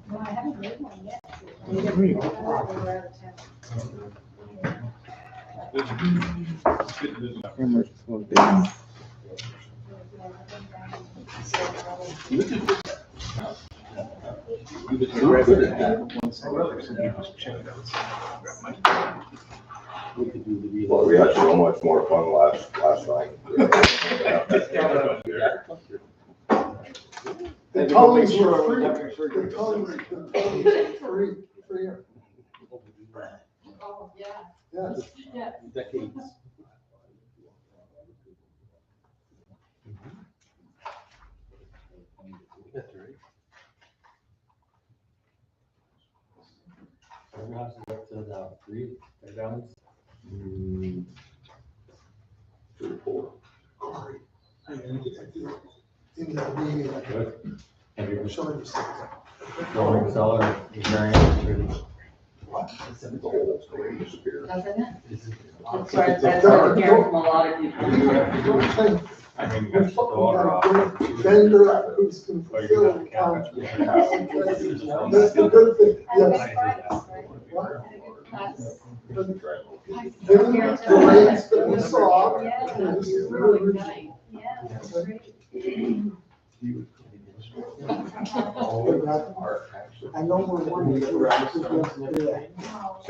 No, I haven't read one yet. Camera's plugged in. Well, we had so much more fun last night. The tongues were free. The tongues were free. Oh, yeah. Yes. Yeah. Decades. That's right. Our house is up to the 3 gallons. 3 or 4. Corey. In that meeting, Good. Have you I'm showing you something. going cellar, variant? The whole story disappeared. Doesn't it? It's That's what I'm hearing from a lot of people. Don't think, I mean, you we got the water off. got a good vendor who's going to Or you fulfill got the cabbage. contract. That's the good thing, yes. What? Given the rates that we saw, Yeah, this is really really nice. Yeah, that's great. I know where one is. Say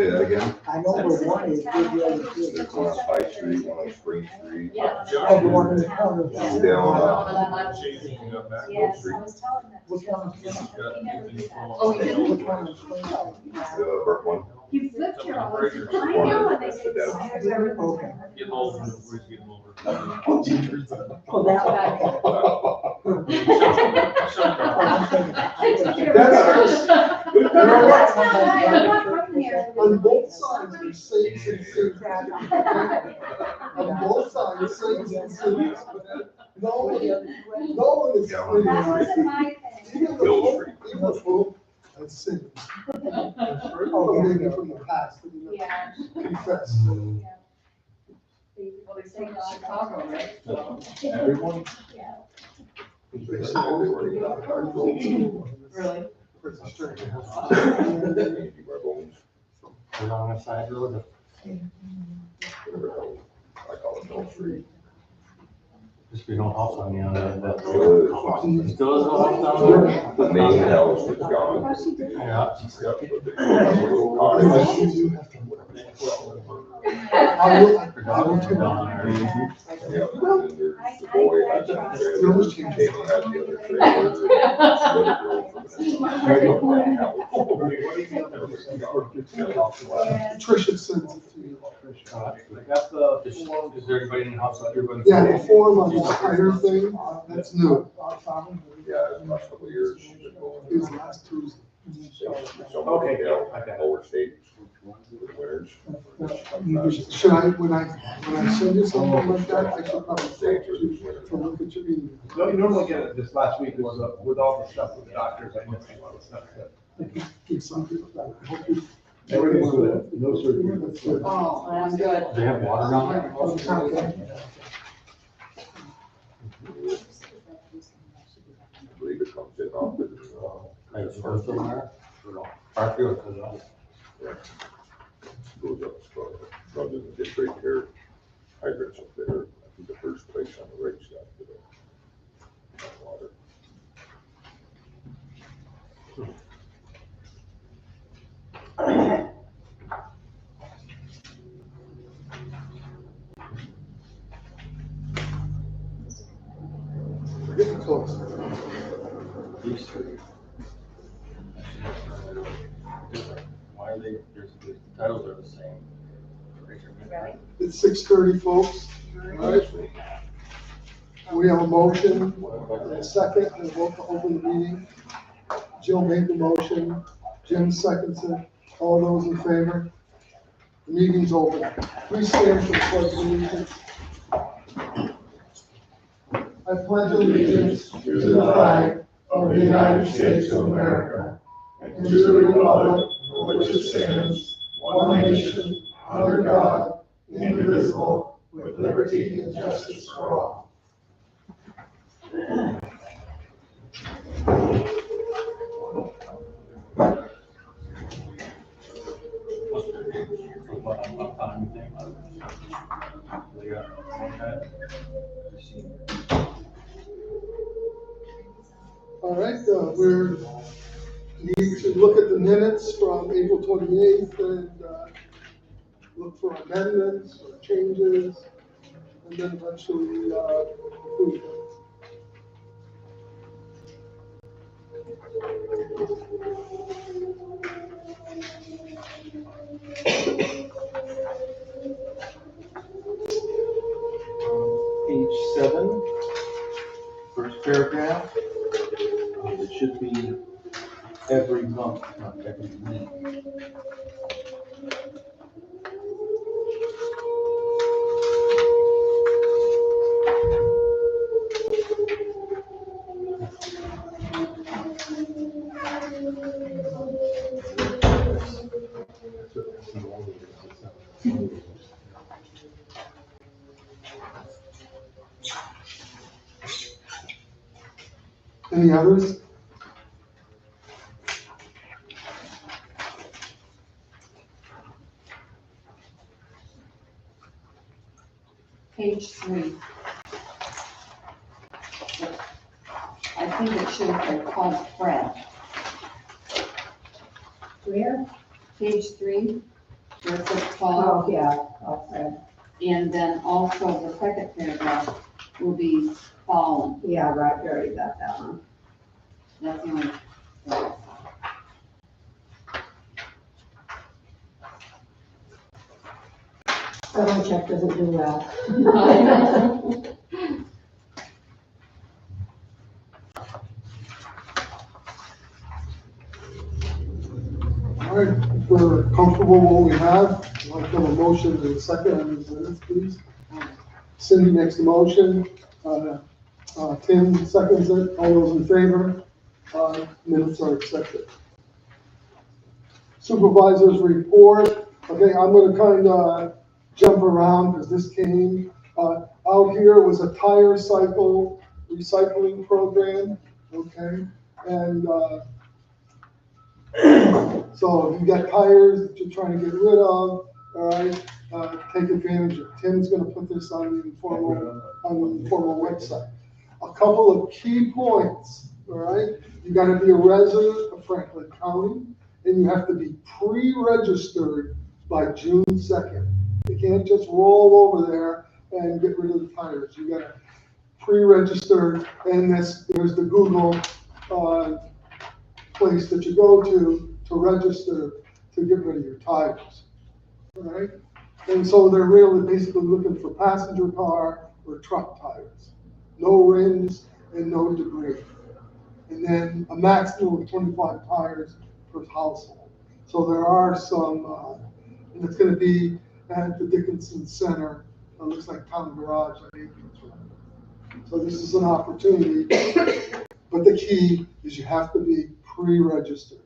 that again? I know where one is, where the other two. There's one on High Street, one on Spring Street. Yeah. Oh, the one in the corner. Down, Yeah, Oak I Street. was telling that. Which one? He never did that. Oh, you did? Which one is Spring? The Burke one. He flipped here all the time. I know, and they say. Okay. Getting older, we're getting older. Oh, that one. I'm thinking- I took care of That's it. just- No, that's not right. I'm not from here. On both sides, there's saints and sinners. On both sides, saints and sinners. No one is. Yeah. That wasn't my thing. Even the Pope has sinned. Oh, maybe from the past, but you Yeah. never confess. Well, they say Chicago, right? Everyone? Yeah. They say everywhere you got hard gold. Really? Pretty strange. My bones, We're on a side road. whatever hell, I call it Mill Street. Just be no house on the other. That Still is. still is a house down there? The main house is gone. Well, she did. Yeah. Yeah, but they- little cottage. You have to- I will- Her daughter's down there. Yeah, and then there's the boy had that trailer, Jamie had the other trailer. Another girl from Yeah. Tricia sends it to you. Is there anybody in the house? Everybody? Yeah, the form on the entire thing, that's new. Yeah, the last couple of years, she's been going. It was last Tuesday. Okay, yeah, lower state, winners. Should I, when I send you something like that, I should probably say to you to look at your email. No, you normally get it this last week, was with all the stuff with the doctors, I missed a lot of stuff. Give some people that. I hope you- Everything's good, no surgery. That's good. Oh, that's good. They have water down there? I believe it comes in off the, Like, first of there? Parkfield, cause goes up, runs in the ditch right there, hydrants up there, I think the first place on the right side of the water. Forget the coast. these three. Why are they, the titles are the same. Really? It's 6:30, folks. All right. We have a motion, a second, and a vote to open the meeting. Jill made the motion, Jim seconds it. All those in favor? The meeting's open. Please stand for the pledge of allegiance. I pledge allegiance to the flag of the United States of America and to the republic for which it stands, one nation, under God, indivisible, with liberty and justice for all. All right, we're need to look at the minutes from April 28th and look for amendments or changes, and then eventually approve them. Page 7, first paragraph. It should be every month, not every week. Any others? Page 3. I think it should have been called Fred. Where? Page 3, where it says Paul, Oh, yeah, okay. and then also the second paragraph will be fallen. Yeah, right, you already got that one. That's the only. Spelling check doesn't do well. All right, if we're comfortable with what we have, I'd like to have a motion and a second on these minutes, please. Cindy makes the motion, Tim seconds it, all those in favor, minutes are accepted. Supervisors report, okay, I'm gonna kind of jump around because this came, out here was a tire cycle recycling program, okay? And, so if you got tires that you're trying to get rid of, all right, take advantage of it. Tim's gonna put this on the informal website. A couple of key points, all right? You gotta be a resident of Franklin County, and you have to be pre-registered by June 2nd. You can't just roll over there and get rid of the tires. You gotta pre-register, and there's the Google, place that you go to register to get rid of your tires, all right? And so they're really basically looking for passenger car or truck tires, no rims and no debris. And then a maximum of 25 tires per household. So there are some, and it's gonna be at the Dickinson Center, it looks like Town Garage on 18th Street. So this is an opportunity, but the key is you have to be pre-registered.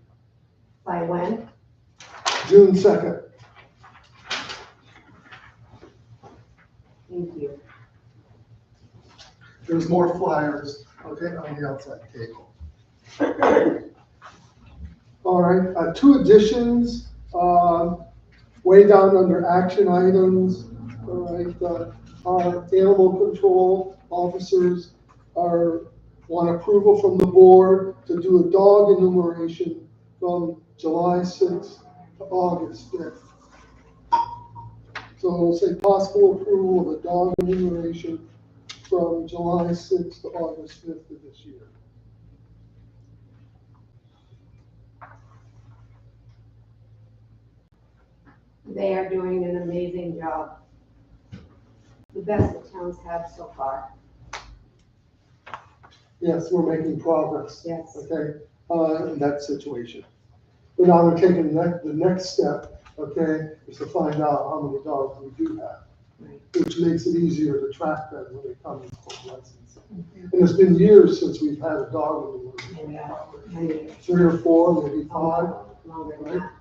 By when? June 2nd. Thank you. There's more flyers, okay, on the outside table. All right, 2 additions, way down under action items, all right, our animal control officers want approval from the board to do a dog enumeration from July 6th to August 5th. So it'll say possible approval of a dog enumeration from July 6th to August 5th of this year. They are doing an amazing job. The best the town's had so far. Yes, we're making progress. Yes. Okay, in that situation. But now we're taking the next step, okay, is to find out how many dogs we do have. Right. Which makes it easier to track them when they come in for licensing. And it's been years since we've had a dog in the Yeah. Maybe 3 or 4, maybe 5. longer than that.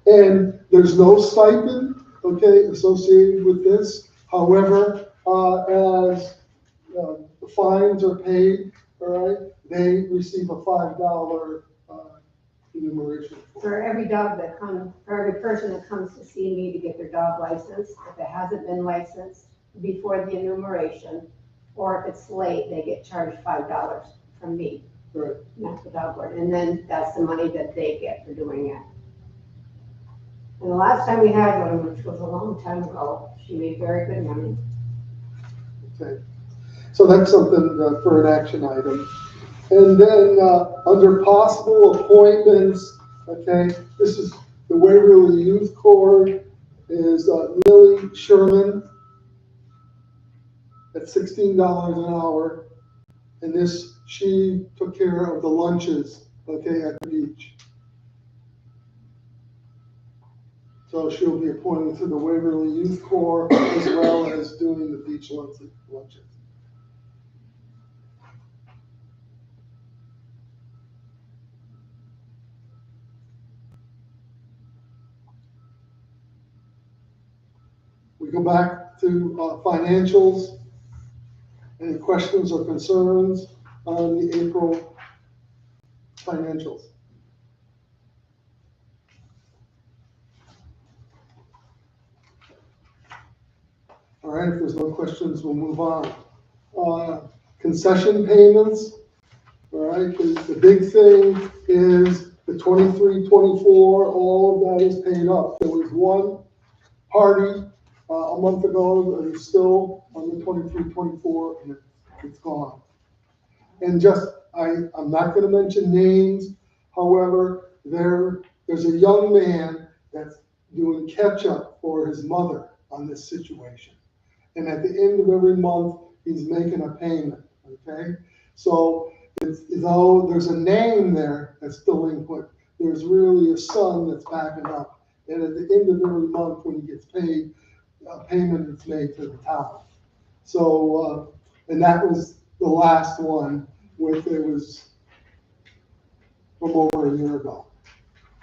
And there's no stipend, okay, associated with this. However, as the fines are paid, all right, they receive a $5 enumeration. For every dog that comes, for every person that comes to see me to get their dog licensed, if it hasn't been licensed, before the enumeration, or if it's late, they get charged $5 from me, Right. not the dog board, and then that's the money that they get for doing it. And the last time we had one, which was a long time ago, she made very good money. Okay. So that's something for an action item. And then, under possible appointments, okay, this is the Waverly Youth Corps is Millie Sherman at $16 an hour. And this, she took care of the lunches, okay, at the beach. So she'll be appointed to the Waverly Youth Corps as well as doing the beach lunches. We go back to financials. Any questions or concerns on the April financials? All right, if there's no questions, we'll move on. Concession payments, all right, the big thing is the 23-24, all of that is paid up. There was one party a month ago that is still on the 23-24, and it's gone. And just, I'm not gonna mention names, however, there's a young man that's doing catch-up for his mother on this situation. And at the end of every month, he's making a payment, okay? So though there's a name there that's delinquent, there's really a son that's backing up. And at the end of every month, when he gets paid, a payment is made to the town. So, and that was the last one, it was from over a year ago.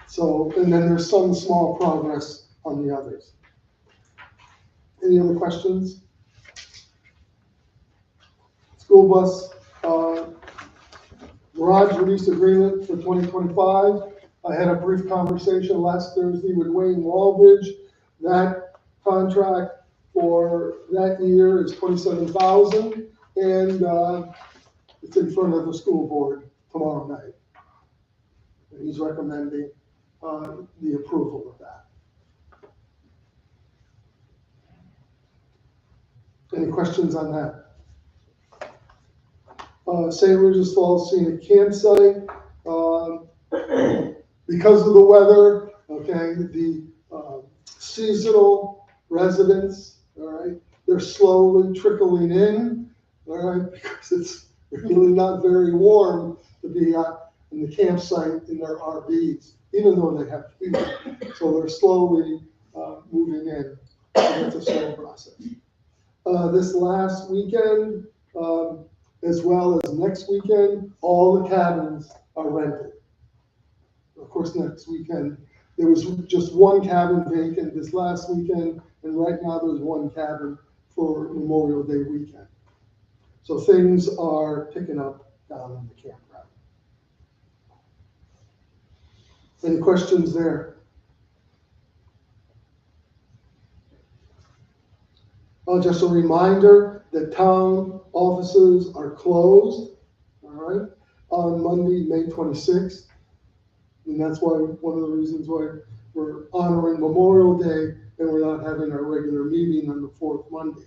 So, and then there's some small progress on the others. Any other questions? School bus, garage release agreement for 2025. I had a brief conversation last Thursday with Wayne Walbridge. That contract for that year is $27,000, and it's in front of the school board tomorrow night. And he's recommending the approval of that. Any questions on that? St. Regis Falls Scenic Campsite, because of the weather, okay, the seasonal residents, all right, they're slowly trickling in, all right, because it's really not very warm to be in the campsite in their RVs, even though they have heat. So they're slowly moving in. So it's a slow process. This last weekend, as well as next weekend, all the cabins are rented. Of course, next weekend, there was just one cabin vacant this last weekend, and right now there's one cabin for Memorial Day weekend. So things are picking up down in the campground. Any questions there? Just a reminder that town offices are closed, all right, on Monday, May 26th. And that's why, one of the reasons why we're honoring Memorial Day and we're not having our regular meeting on the fourth Monday.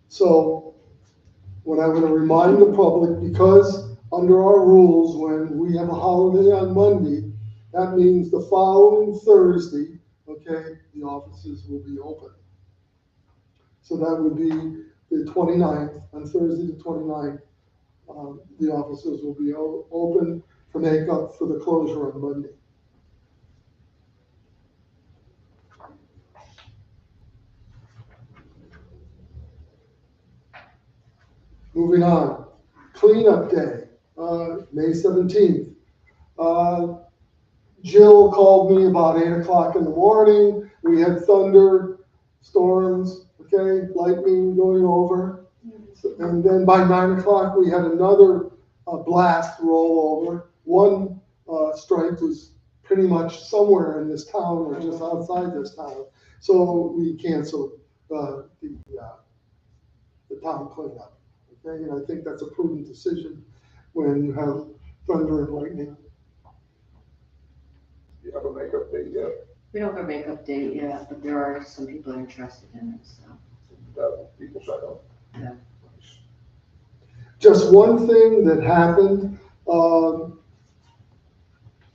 So what I want to remind the public, because under our rules, when we have a holiday on Monday, that means the following Thursday, okay, the offices will be open. So that would be the 29th, on Thursday the 29th, the offices will be open to make up for the closure on Monday. Moving on, cleanup day, May 17th. Jill called me about 8 o'clock in the morning. We had thunder, storms, okay, lightning going over. And then by 9 o'clock, we had another blast roll over. One strike was pretty much somewhere in this town or just outside this town. So we canceled the town cleanup. Okay, and I think that's a prudent decision when you have thunder and lightning. You have a makeup date yet? We don't have a makeup date yet, but there are some people interested in it, so. People sign up. Yeah. Just one thing that happened,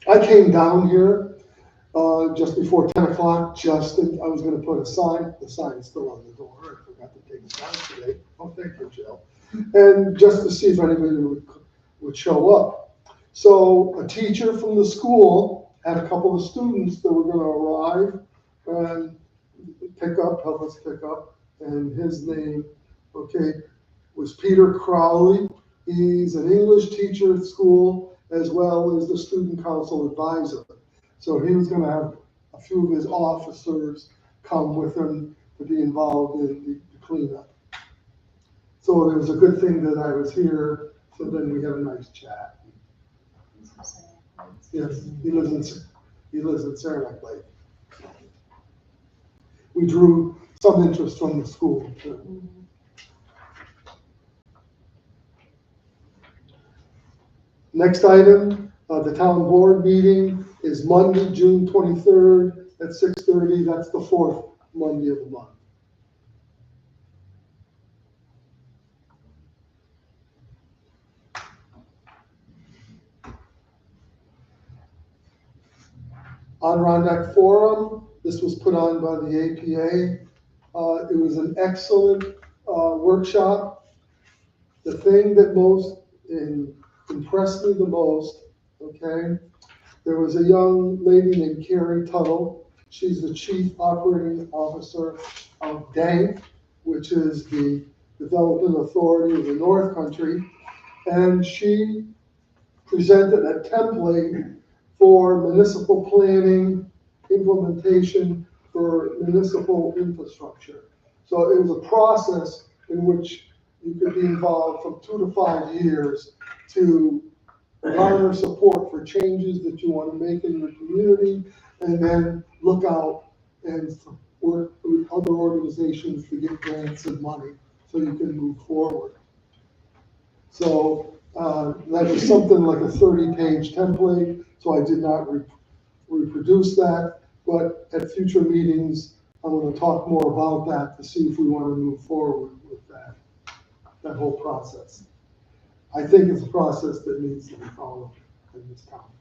I came down here just before 10 o'clock, I was gonna put a sign, the sign's still on the door, I forgot to take it down today. Oh, thank you, Jill. And just to see if anybody would show up. So a teacher from the school had a couple of students that were gonna arrive and help us pick up, and his name, okay, was Peter Crowley. He's an English teacher at school as well as the student council advisor. So he was gonna have a few of his officers come with him to be involved in the cleanup. So it was a good thing that I was here, so then we had a nice chat. Yes, he lives in Saranac Lake. We drew some interest from the school too. Next item, the town board meeting is Monday, June 23rd at 6:30. That's the fourth Monday of the month. Adirondack Forum, this was put on by the APA. It was an excellent workshop. The thing that most impressed me the most, okay, there was a young lady named Carrie Tuttle. She's the Chief Operating Officer of DANK, which is the Development Authority of the North Country. And she presented a template for municipal planning implementation for municipal infrastructure. So it was a process in which you could be involved from 2 to 5 years to garner support for changes that you want to make in your community, and then look out and work with other organizations to get grants and money so you can move forward. So that was something like a 30-page template, so I did not reproduce that, but at future meetings, I'm going to talk more about that to see if we want to move forward with that whole process. I think it's a process that needs to be followed in this town.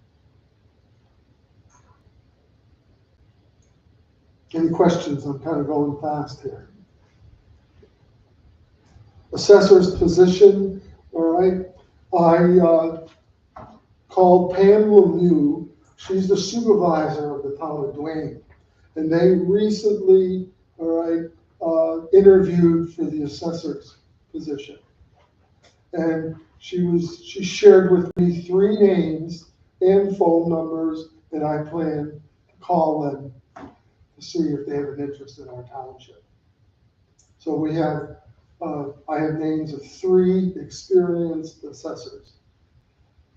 Any questions? I'm kind of going fast here. Assessor's position, all right. I called Pam Lemieux. She's the supervisor of the town of Duane. And they recently, all right, interviewed for the assessor's position. And she shared with me 3 names and phone numbers, and I plan to call them to see if they have an interest in our township. So we have, I have names of 3 experienced assessors.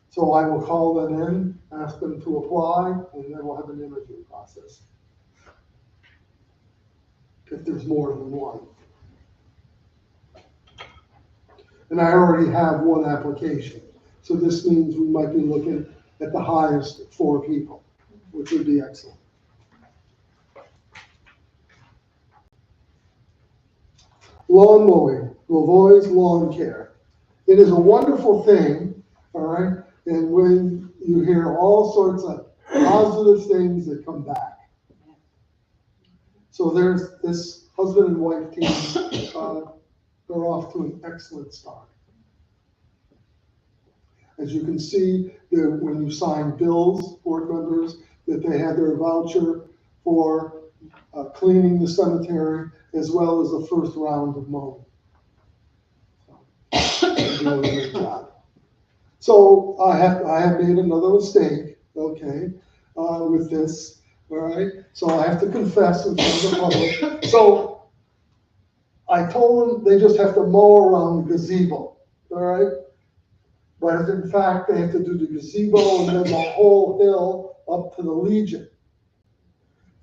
So I will call them in, ask them to apply, and then we'll have an interview process. If there's more than one. And I already have 1 application. So this means we might be looking at the highest 4 people, which would be excellent. Lawn mowing, Lavoie's Lawn Care. It is a wonderful thing, all right? And when you hear all sorts of positive things that come back. So there's this husband and wife team, they're off to an excellent start. As you can see, when you sign bills, board members, that they had their voucher for cleaning the cemetery as well as the first round of mowing. So, they're doing a great job. So I have made another mistake, okay, with this, all right? So I have to confess in front of the public. So I told them they just have to mow around the gazebo, all right? But in fact, they have to do the gazebo and then the whole hill up to the Legion.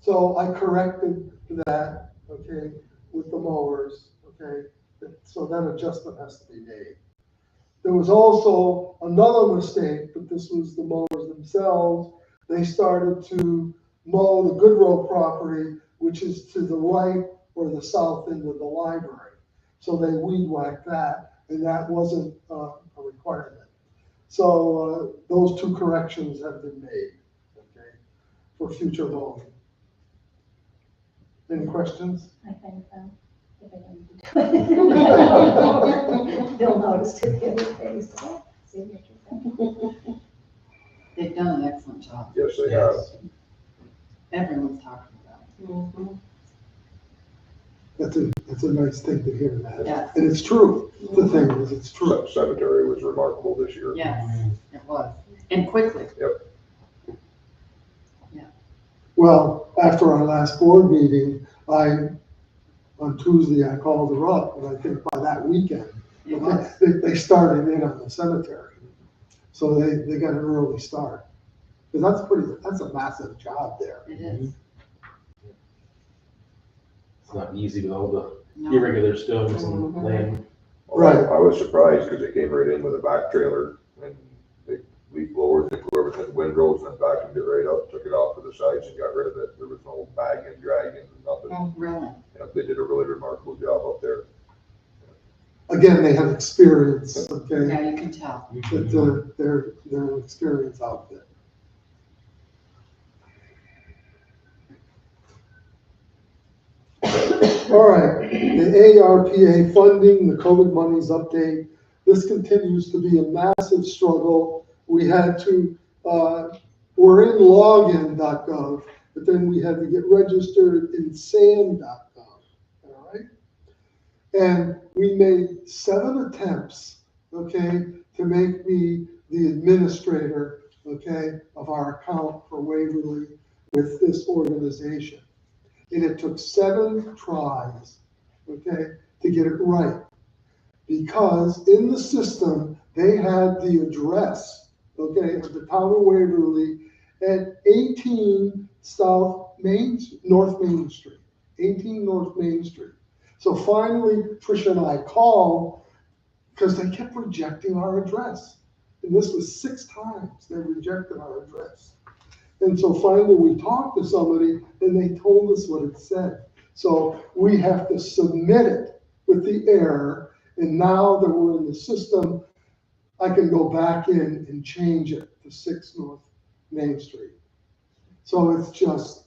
So I corrected that, okay, with the mowers, okay? So that adjustment has to be made. There was also another mistake, but this was the mowers themselves. They started to mow the Goodrow property, which is to the right or the south end of the library. So they weed whacked that, and that wasn't a requirement. So those two corrections have been made, okay, for future mowing. Any questions? I think so. If I don't do it. They'll notice it the other days. See what you're saying. They've done an excellent job. Yes, they have. Everyone's talking about it. That's a nice thing to hear that. Yes. And it's true. The thing is, it's true. Cemetery was remarkable this year. Yes, it was. And quickly. Well, after our last board meeting, on Tuesday, I called her up, and I think by that weekend, It was. they started in on the cemetery. So they got an early start. Because that's a massive job there. It is. It's not easy with all the No. irregular stones and land. Right. I was surprised because they came right in with a back trailer and they leaf blowers, they blew everything in the windrows and vacuumed it right up, took it off to the sides and got rid of it. There was no bagging, dragging, nothing. Oh, really? Yeah, they did a really remarkable job up there. Again, they have experience, okay? Yeah, you can tell. But they're an experienced outfit. All right, the ARPA funding, the COVID monies update, this continues to be a massive struggle. We had to, we're in login.gov, but then we had to get registered in SAM.gov, all right? And we made 7 attempts, okay, to make me the administrator, okay, of our account for Waverly with this organization. And it took 7 tries, okay, to get it right. Because in the system, they had the address, okay, of the town of Waverly at 18 North Main Street, 18 North Main Street. So finally, Tricia and I called because they kept rejecting our address. And this was 6 times they rejected our address. And so finally we talked to somebody and they told us what it said. So we have to submit it with the error. And now that we're in the system, I can go back in and change it to 6 North Main Street. So it's just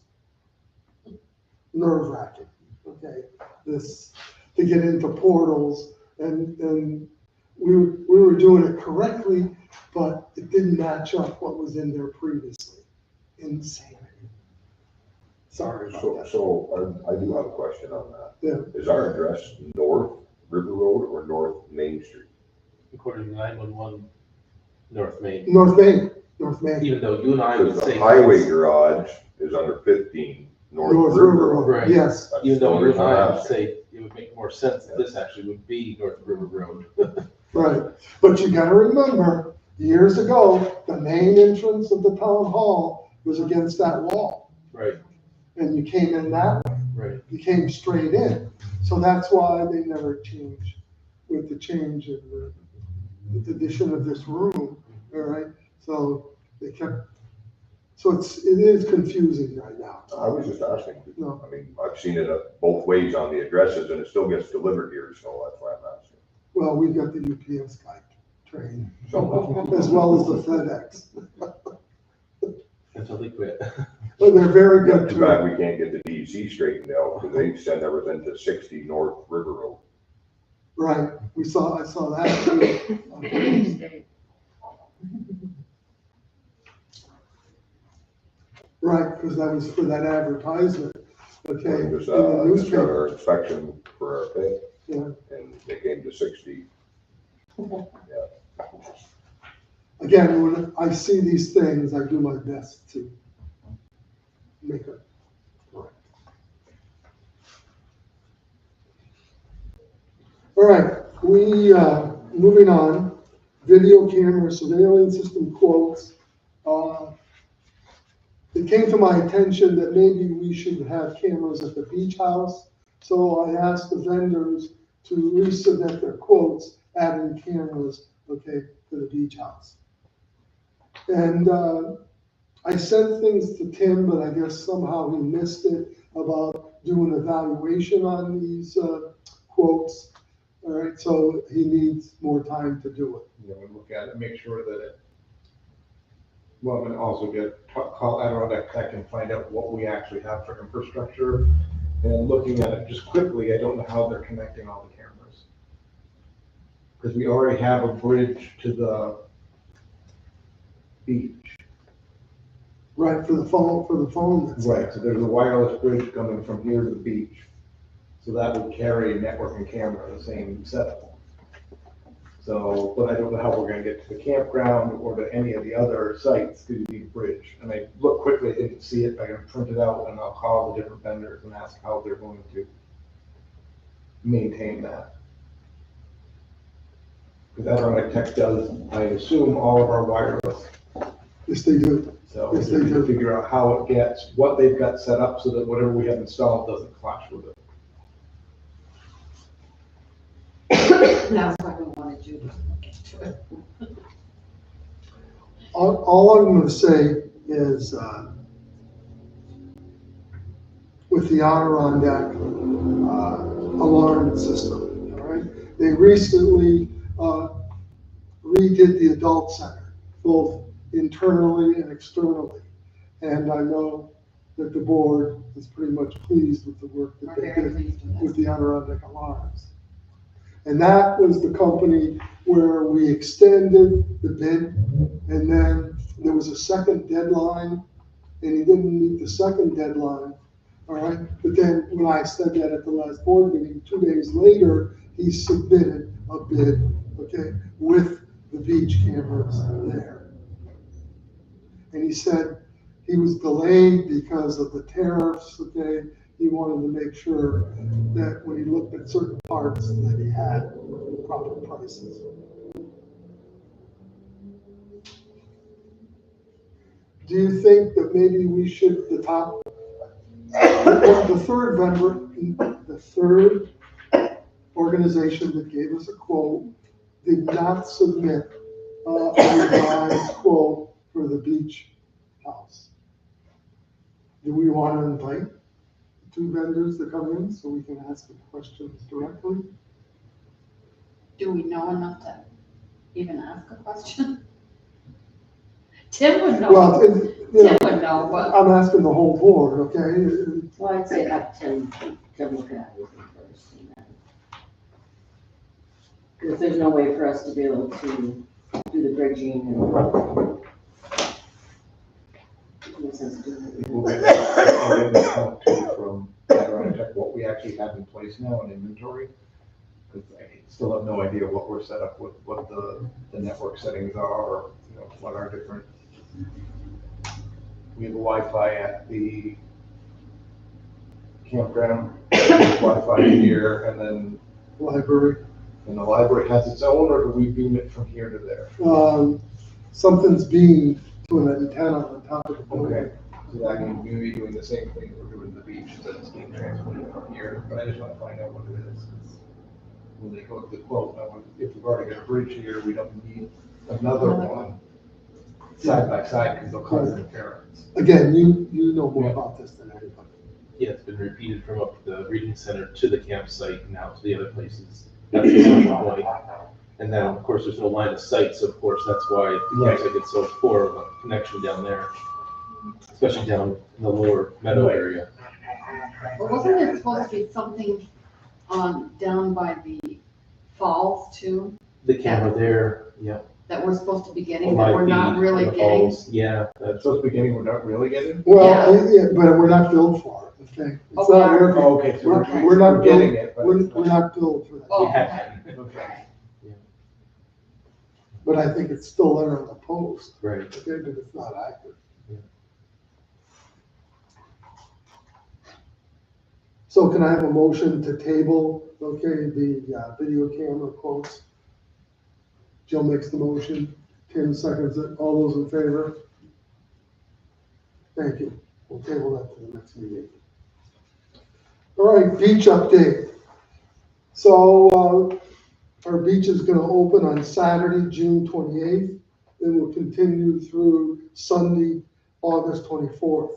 nerve-wracking, okay? This, to get into portals and we were doing it correctly, but it didn't match up what was in there previously. Insanity. Sorry about that. So I do have a question on that. Yeah. Is our address North River Road or North Main Street? According to 911, North Main. North Main. Even though you and I would Because say. the highway garage is under 15 North River Road. Right. Yes, That's Even though the you and I would reason say it would make more sense that this actually would be North River Road. right. But you gotta remember, years ago, the main entrance of the town hall was against that wall. Right, And you came in that way. right. You came straight in. So that's why they never changed with the change of the addition of this room, all right? So they kept, so it is confusing right now. I was just asking. No. I mean, I've seen it both ways on the addresses and it still gets delivered here, so that's why I'm asking. Well, we've got the UPS guy trained, So, as well as the FedEx. Until they quit. But they're very good too too. bad we can't get the DEC straightened out because they send everything to 60 North River Road. Right, I saw that too. Right, because that was for that advertisement, okay, in Just, the just got newspaper. our inspection for our pay Yeah. and they came to 60. Again, when I see these things, I do my best to make it correct. All right, moving on, video camera surveillance system quotes. it came to my attention that maybe we should have cameras at the beach house. So I asked the vendors to resubmit their quotes, adding cameras, okay, to the beach house. And, I sent things to Tim, but I guess somehow he missed it about doing evaluation on these, quotes. All right, so he needs more time to do it. You know, and look at it, make sure that it. Well, I'm gonna also call Adirondack Tech and find out what we actually have for infrastructure. And looking at it just quickly, I don't know how they're connecting all the cameras. Because we already have a bridge to the beach. Right, for the phone. That's Right, so there's a wireless bridge coming from here to the beach. So that would carry a network and camera, the same setup. So, but I don't know how we're gonna get to the campground or to any of the other sites, because you need a bridge. And I looked quickly, I didn't see it, I can print it out and I'll call the different vendors and ask how they're going to maintain that. Because Adirondack Tech does, I assume, all of our wireless. Yes, they do. So Yes, we they need do. to figure out how it gets, what they've got set up so that whatever we have installed doesn't clash with it. That's why we wanted you to look into it. All I'm gonna say is, with the Adirondack, alarm system, all right? They recently, redid the adult center, both internally and externally. And I know that the board is pretty much pleased with the work that We're they very did pleased with with the Adirondack Alarms. And that was the company where we extended the bid, and then there was a second deadline, and he didn't meet the second deadline, all right? But then when I said that at the last board meeting, 2 days later, he submitted a bid, okay, with the beach cameras there. And he said he was delayed because of the tariffs, okay? He wanted to make sure that when he looked at certain parts, that he had proper prices. Do you think that maybe we should, the third vendor, the third organization that gave us a quote did not submit a revised quote for the beach house? Do we want to invite two vendors to come in so we can ask them questions directly? Do we know enough to even ask a question? Tim would know. Well, you know, Tim would know, but I'm asking the whole board, okay? Well, I'd say have Tim look at everything first. And then, because there's no way for us to be able to do the bridging and. No sense doing it. We'll get that count too from Adirondack Tech, what we actually have in place now in inventory. Because I still have no idea what we're set up with, what the network settings are, or, you know, what our different. We have Wi-Fi at the campground, Wi-Fi here, and then, Library. and the library has its own, or do we beam it from here to there? Something's being to an antenna on top of the building. Okay, so that means we may be doing the same thing we're doing at the beach, that it's being transmitted from here, but I just want to find out what it is. 'Cause when they go to the quote, if we've already got a bridge here, we don't need another one side by side, because they'll cause interference. Again, you know more about this than anybody. Yeah, it's been repeated from up the reading center to the campsite and out to the other places. That's the central point. And then, of course, there's no line of sight, so of course, that's why the Right. campsite gets so poor of a connection down there, especially down in the lower meadow area. But wasn't there supposed to be something down by the falls too, The camera there, yeah. that we're supposed to be getting, that Live we're not feed really on the getting? falls. Yeah, It's that's, supposed to be getting, we're not really getting? Well, yeah, but we're not billed for it, okay? It's Oh, we not are? our- Oh, okay, so We're not we're getting it, but We're it's not. not billed for that. Oh, yeah, Okay. But I think it's still there on the post, right. okay, but it's not active. Yeah. So can I have a motion to table, okay, the video camera quotes? Jill makes the motion, Tim seconds it, all those in favor? Thank you. We'll table that to the next meeting. All right, beach update. So, our beach is gonna open on Saturday, June 28th, then we'll continue through Sunday, August 24th.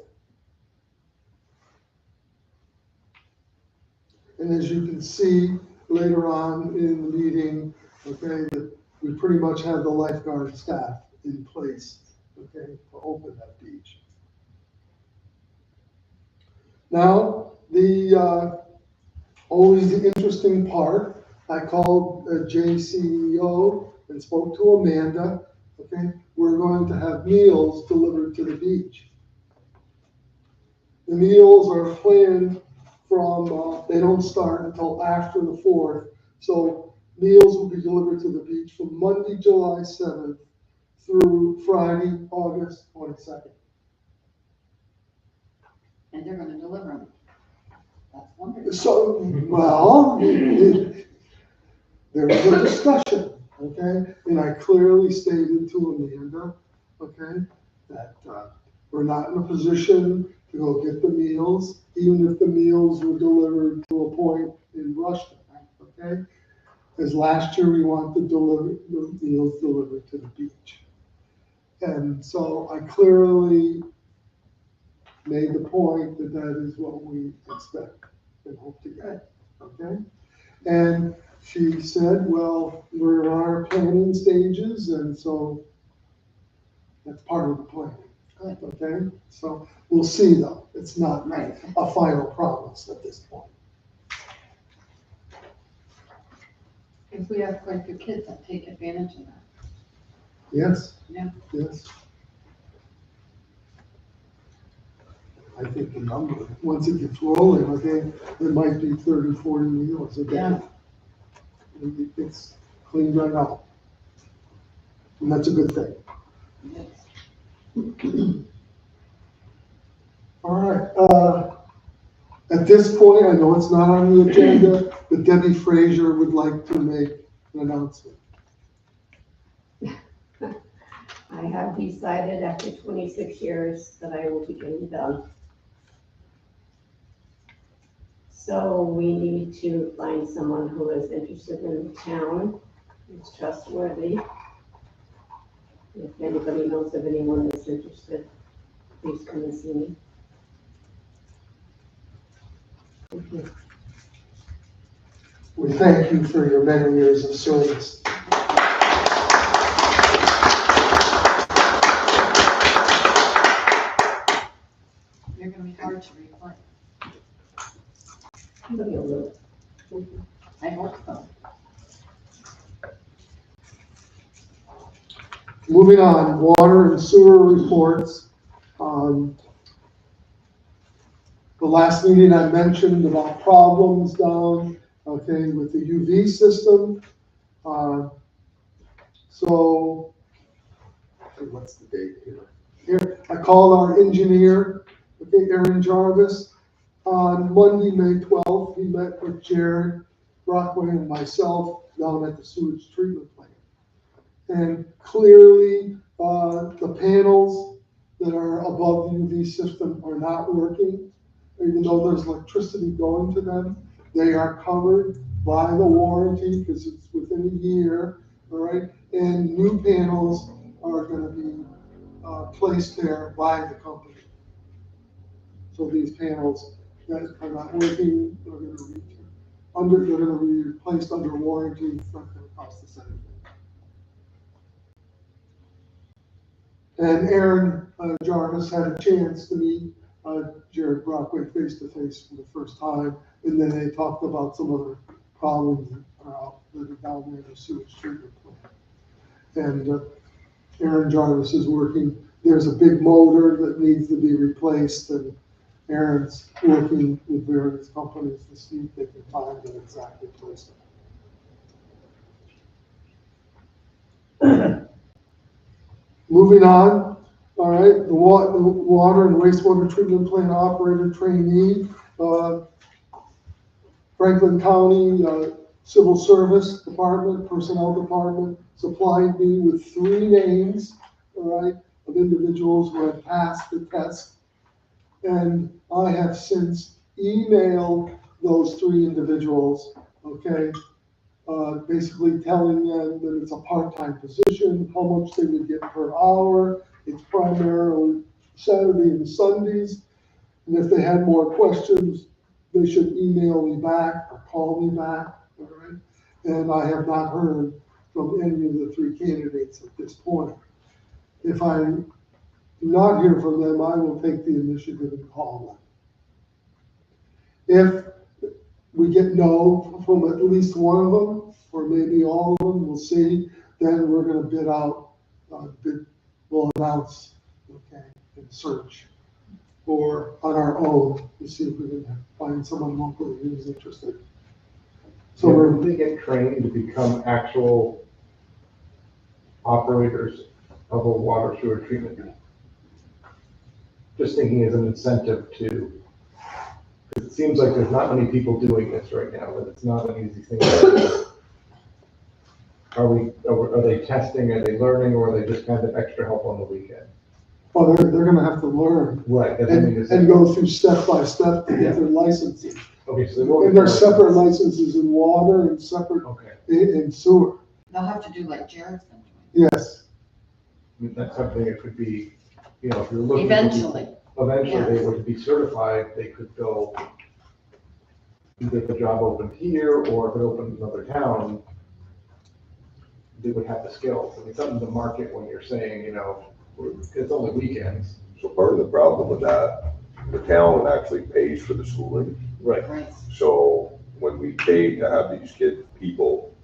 And as you can see later on in the meeting, okay, that we pretty much have the lifeguard staff in place, okay, to open that beach. Now, always the interesting part, I called JCEO and spoke to Amanda, okay? We're going to have meals delivered to the beach. The meals are planned from, they don't start until after the 4th. So meals will be delivered to the beach from Monday, July 7th through Friday, August 22nd. And they're gonna deliver them. That's wonderful. So, well, there was a discussion, okay? And I clearly stated to Amanda, okay, that we're not in a position to go get the meals, even if the meals were delivered to a point in Rushton, okay? Because last year we wanted the meals delivered to the beach. And so I clearly made the point that that is what we expect and hope to get, okay? And she said, well, we're in our planning stages, and so that's part of the plan. Good. Okay, so we'll see though, it's not Right. a final promise at this point. If we have quite a few kids that take advantage of that. Yes? Yeah. Yes. I think the number, once it gets rolling, okay, there might be 30, 40 meals a day. Yeah. It gets cleaned right out. And that's a good thing. Yes. All right, at this point, I know it's not on the agenda, but Debbie Frazier would like to make an announcement. I have decided after 26 years that I will be getting done. So we need to find someone who is interested in the town, who's trustworthy. If anybody knows of anyone that's interested, please come and see me. Thank you. We thank you for your many years of service. You're gonna be hard to replace. Somebody will do it. I hope so. Moving on, water and sewer reports. The last meeting I mentioned about problems down, okay, with the UV system. So, what's the date here? Here, I called our engineer, okay, Aaron Jarvis. On Monday, May 12th, he met with Jared Brockway and myself down at the sewage treatment plant. And clearly, the panels that are above the UV system are not working. Even though there's electricity going to them, they are covered by the warranty because it's within a year, all right? And new panels are gonna be placed there by the company. So these panels that are not working, they're gonna be replaced under warranty. It's not gonna cost us anything. And Aaron Jarvis had a chance to meet Jared Brockway face to face for the first time, and then they talked about some other problems that are down there in the sewage treatment plant. And Aaron Jarvis is working. There's a big motor that needs to be replaced, and Aaron's working with various companies to see if they can find an exact replacement. Moving on, all right, the water and wastewater treatment plant operator trainee, Franklin County Civil Service Department, Personnel Department supplied me with 3 names, all right, of individuals who had passed the test And I have since emailed those 3 individuals, okay? Basically telling them that it's a part-time position, how much they would get per hour. It's primarily Saturday and Sundays. And if they had more questions, they should email me back or call me back, all right? And I have not heard from any of the 3 candidates at this point. If I do not hear from them, I will take the initiative and call them. If we get no from at least one of them, or maybe all of them, we'll see, then we're gonna bid out, we'll announce, okay, and search for, on our own, to see if we can find someone locally who's interested. So So we're, will they get trained to become actual operators of a water sewer treatment plant? Just thinking as an incentive to, because it seems like there's not many people doing this right now, and it's not an easy thing to do. Are they testing, are they learning, or are they just kind of extra help on the weekend? well, they're gonna have to learn Right, that's what I mean, and go through step by step to get their licenses. okay, so they won't. And there's separate licenses in water and separate Okay, in sewer. They'll have to do like Jared's been doing. Yes, that's something that could be, you know, if you're looking. Eventually, Eventually, they were to be certified, they could go, either if the job opened here, or if it opened in another town, they would have the skills. I mean, something to market when you're saying, you know, it's only weekends. So part of the problem with that, the town actually pays for the schooling. Right. right? So when we pay to have these people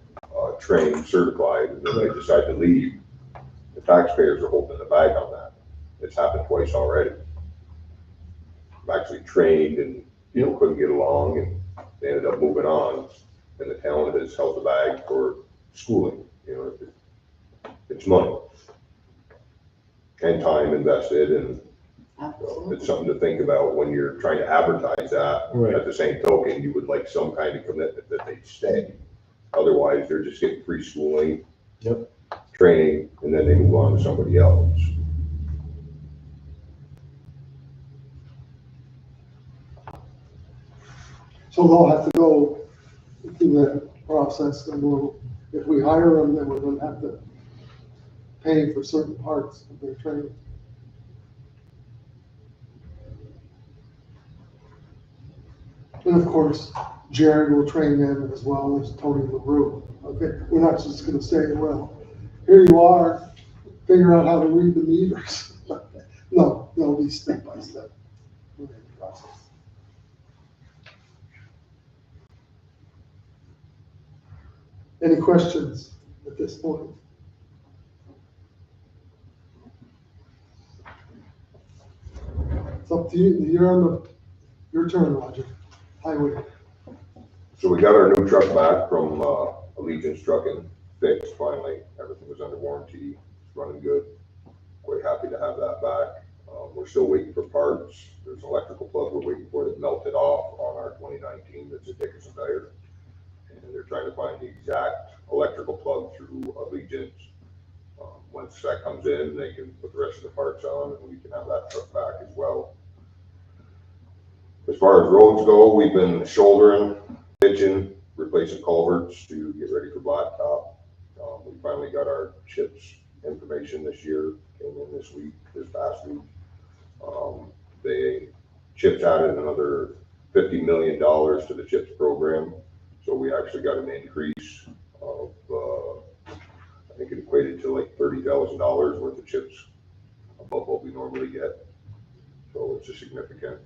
trained, certified, and then they decide to leave, the taxpayers are holding the bag on that. It's happened twice already. I'm actually trained and people couldn't get along and they ended up moving on. And the town has held the bag for schooling, you know, it's money and time invested, and so Absolutely. it's something to think about when you're trying to advertise that. Right. At the same token, you would like some kind of commitment that they stay. Otherwise, they're just getting free schooling. Yep. Training, and then they move on to somebody else. so they'll have to go through that process, and we'll, if we hire them, then we're gonna have to pay for certain parts of their training. And of course, Jared will train them as well as Tony LaRue. Okay, we're not just gonna say, well, here you are, figure out how to read the meters. No, they'll be step by step learning process. Any questions at this point? It's up to you, you're on your turn, Roger. Highway. So we got our new truck back from Allegiance Trucking, fixed finally. Everything was under warranty, it's running good. Quite happy to have that back. We're still waiting for parts. There's an electrical plug we're waiting for that melted off on our 2019, that's a Dickinson tire. And they're trying to find the exact electrical plug through Allegiance. Once that comes in, they can put the rest of the parts on and we can have that truck back as well. As far as roads go, we've been shouldering, ditching, replacing culverts to get ready for blacktop. We finally got our CHIPS information this year, came in this past week. CHIPS added another $50 million to the CHIPS program. So we actually got an increase of, I think it equated to like $30,000 worth of CHIPS above what we normally get. So it's a significant,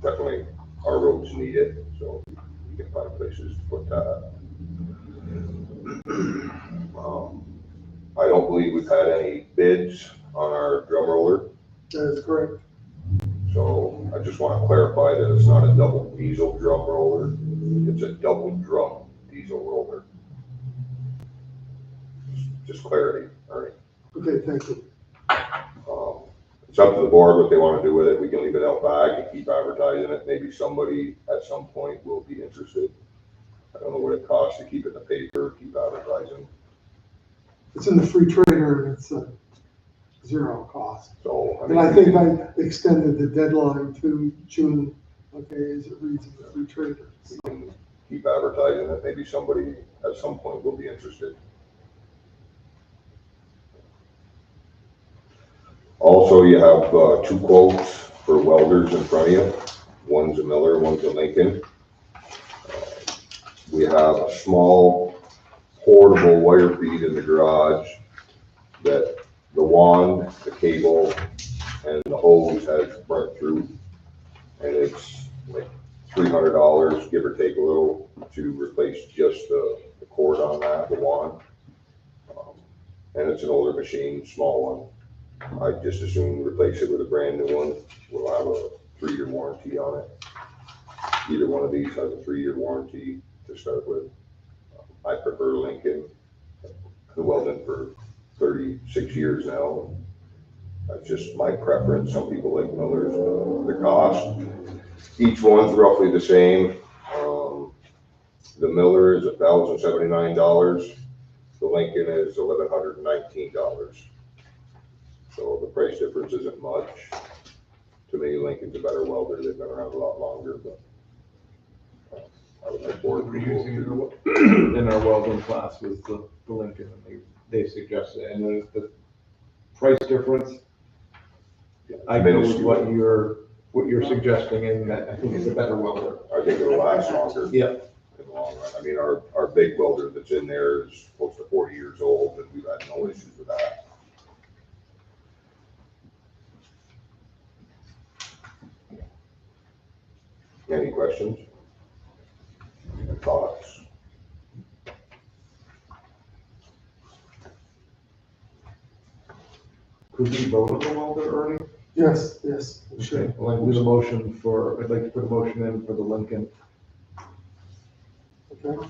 definitely our roads need it, so we can find places to put that. I don't believe we've had any bids on our drum roller. That is correct. So I just want to clarify that it's not a double diesel drum roller, it's a double drum diesel roller. Just clarity, Ernie. Okay, thank you. It's up to the board what they want to do with it. We can leave it out back and keep advertising it. Maybe somebody at some point will be interested. I don't know what it costs to keep it in the paper, keep advertising. It's in the free trader, and it's zero cost. So, And I think I extended the deadline to June, okay, as it reads in every trader. we can keep advertising it, maybe somebody at some point will be interested. Also, you have, 2 quotes for welders in front of you. One's a Miller, one's a Lincoln. We have a small portable wire feed in the garage that the wand, the cable, and the hose has burnt through. And it's like $300, give or take a little, to replace just the cord on that, the wand. And it's an older machine, small one. I'd just as soon replace it with a brand new one. We'll have a 3-year warranty on it. Either one of these has a 3-year warranty to start with. I prefer Lincoln. I've welded for 36 years now. That's just my preference. Some people like Miller's. The cost, each one's roughly the same. The Miller is $1,079. The Lincoln is $1,119. So the price difference isn't much. To me, Lincoln's a better welder. They've been around a lot longer, but I would like board We're approval using to- in our welding class was the Lincoln, and they suggested, and the price difference, I go with what you're suggesting, and that I think it's a better welder. I think it'll last longer. Yeah. In the long run. I mean, our big welder that's in there is close to 40 years old, and we've had no issues with that. Any questions? Any thoughts? Could we vote on the welder, Ernie? Yes, yes, sure. Okay, well, I'd like to put a motion in for the Lincoln. Okay.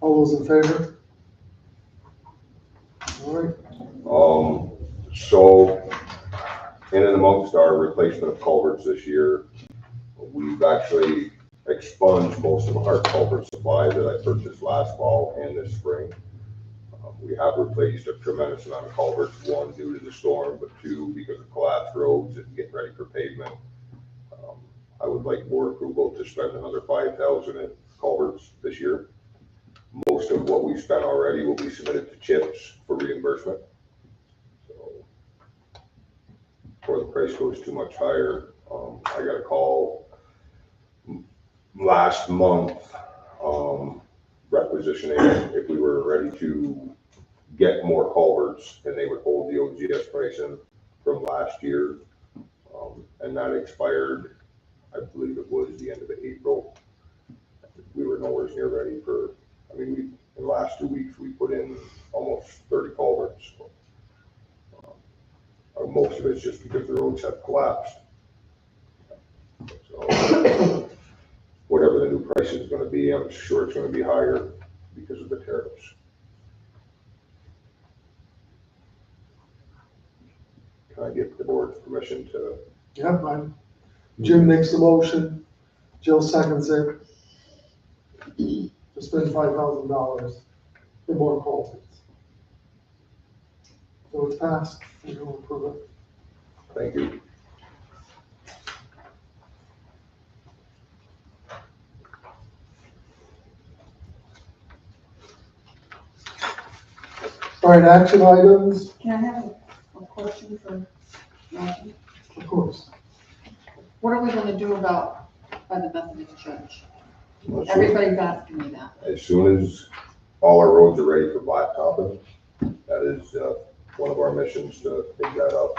All those in favor? All right, So, in and amongst our replacement of culverts this year, we've actually expunged most of our culvert supply that I purchased last fall and this spring. We have replaced a tremendous amount of culverts, 1, due to the storm, but 2, because of collapsed roads and getting ready for pavement. I would like board approval to spend another $5,000 in culverts this year. Most of what we spent already will be submitted to CHIPS for reimbursement. So, before the price goes too much higher, I got a call last month, requisitioning if we were ready to get more culverts, and they would hold the OGS pricing from last year. And that expired, I believe it was the end of April. We were nowhere near ready for, in the last 2 weeks, we put in almost 30 culverts. Most of it's just because the roads have collapsed. So, whatever the new price is gonna be, I'm sure it's gonna be higher because of the tariffs. Can I get the board's permission to? yeah, fine. Jim makes the motion, Jill seconds it. To spend $5,000 for more culverts. So it's passed, and we'll approve it. Thank you. All right, action items, Can I have a question for Roger? of course. What are we gonna do about by the Methodist Church? As soon- Everybody's asking me that. As soon as all our roads are ready for blacktopping, that is, one of our missions to dig that up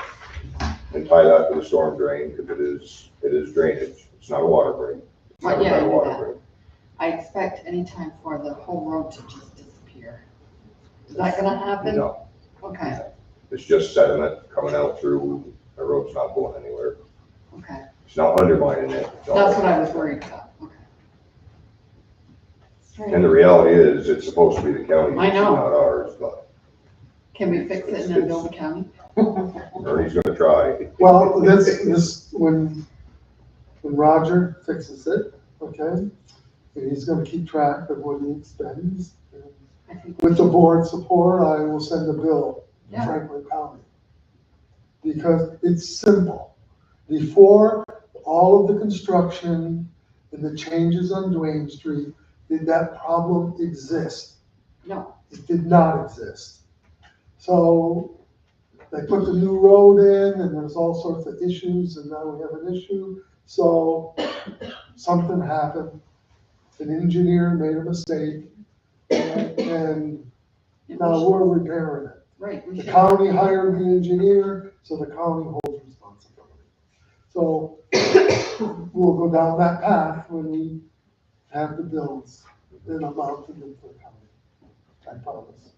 and tie that to the storm drain, because it is drainage. It's not a water drain. It's Right, never yeah, I been a knew water that. drain. I expect any time for the whole road to just disappear. Is that gonna happen? No, Okay, it's just sediment coming out through, the road's not going anywhere. okay. It's not undermining it. It's all- That's what I was worried about, okay. And the reality is, it's supposed to be the county's, I know. not ours, but Can we fix it and then build a county? Ernie's gonna try. Well, this, when Roger fixes it, okay, and he's gonna keep track of what he expends. And I think with the board support, I will send a bill Yeah. Franklin County. Because it's simple. Before all of the construction and the changes on Duane Street, did that problem exist? No. It did not exist. So they put the new road in and there's all sorts of issues and now we have an issue. So something happened. An engineer made a mistake and now we're repairing it. Right. we The should- county hired the engineer, so the county holds responsibility. So we'll go down that path when we have the bills in amount to them for the county. I promise.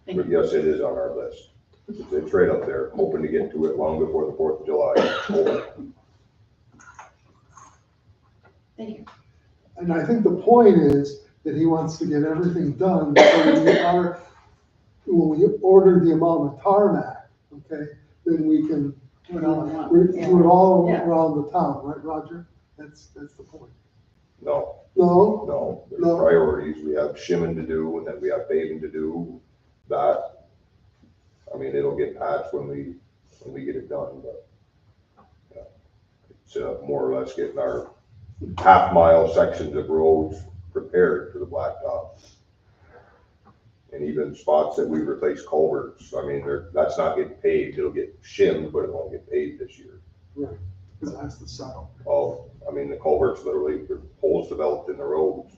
Thank But you. yes, it is on our list. It's right up there, hoping to get to it long before the 4th of July. Hoping. Thank you. And I think the point is that he wants to get everything done, so when we order the amount of tarmac, okay, then we can Do it all at once. do it all Yeah. around the town, right, Roger? That's the point. No, No, no, there's No. priorities. We have shimming to do, and then we have paving to do. That, I mean, it'll get patched when we get it done, but yeah, it's more or less getting our half-mile sections of roads prepared for the blacktop. And even spots that we replace culverts, I mean, that's not getting paved, it'll get shimmed, but it won't get paved this year. because it has to settle. Well, I mean, the culverts literally, the holes developed in the roads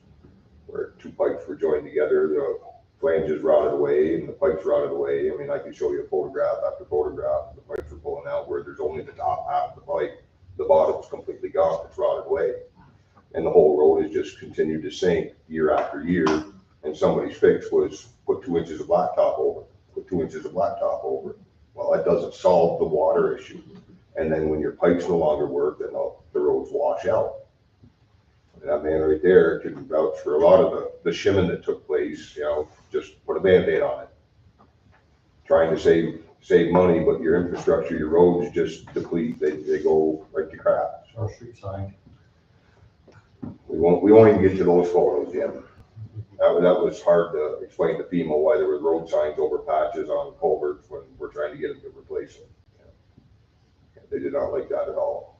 where two pipes were joined together, the flanges rotted away and the pipes rotted away. I mean, I can show you photograph after photograph, the pipes are pulling out where there's only the top half of the pipe, the bottom's completely gone, it's rotted away. And the whole road has just continued to sink year after year, and somebody's fix was put 2 inches of blacktop over, put 2 inches of blacktop over. Well, that doesn't solve the water issue. And then when your pipes no longer work, then the roads wash out. And that man right there can vouch for a lot of the shimming that took place, you know, just put a Band-Aid on it. Trying to save money, but your infrastructure, your roads just deplete, they go right to crap. Our street sign. We won't even get to those photos yet. That was hard to explain to FEMA why there were road signs over patches on culverts when we're trying to get them to replace them. They did not like that at all.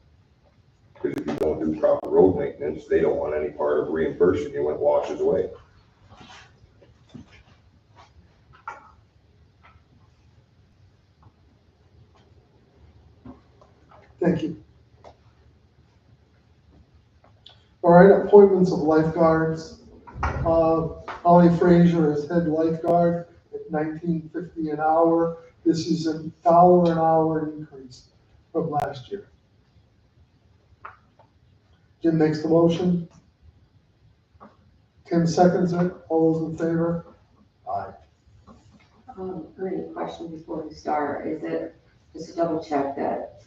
Because if you don't do proper road maintenance, they don't want any part of reimbursing you when it washes away. Thank you. All right, appointments of lifeguards. Holly Frazier is head lifeguard at $19.50 an hour. This is a $1 an hour increase from last year. Jim makes the motion. Tim seconds it. All those in favor? Aye. Great question before we start, is it, just to double check that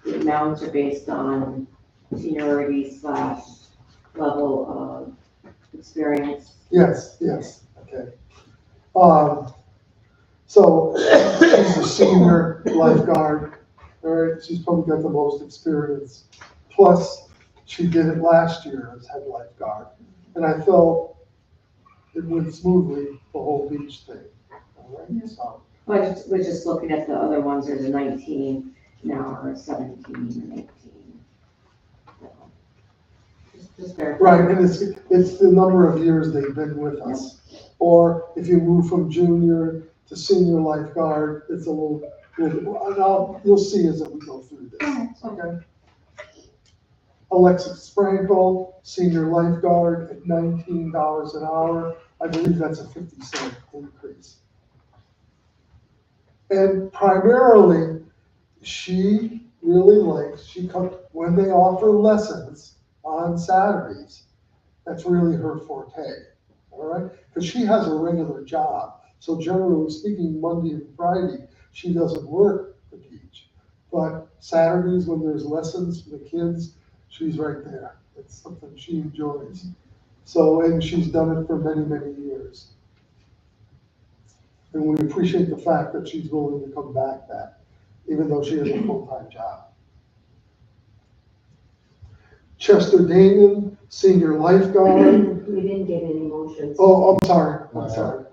the amounts are based on seniority / level of experience? Yes, okay. So she's a senior lifeguard, all right, she's probably got the most experience. Plus, she did it last year as head lifeguard, and I felt it went smoothly, the whole beach thing, all right, so. Well, I just was just looking at the other ones, there's a 19, now or a 17 and 18. Just verify. Right, and it's the number of years they've been with us. Or if you move from junior to senior lifeguard, it's a little bit, you'll see as we go through this, okay? Alexis Sprankle, senior lifeguard at $19 an hour. I believe that's a 50-cent increase. And primarily, she really likes, when they offer lessons on Saturdays, that's really her forte, all right? Because she has a regular job. So generally speaking, Monday and Friday, she doesn't work the beach. But Saturdays, when there's lessons for the kids, she's right there. It's something she enjoys. So, and she's done it for many, many years. And we appreciate the fact that she's willing to come back even though she has a full-time job. Chester Damon senior lifeguard. We didn't get any motions. Oh, I'm sorry.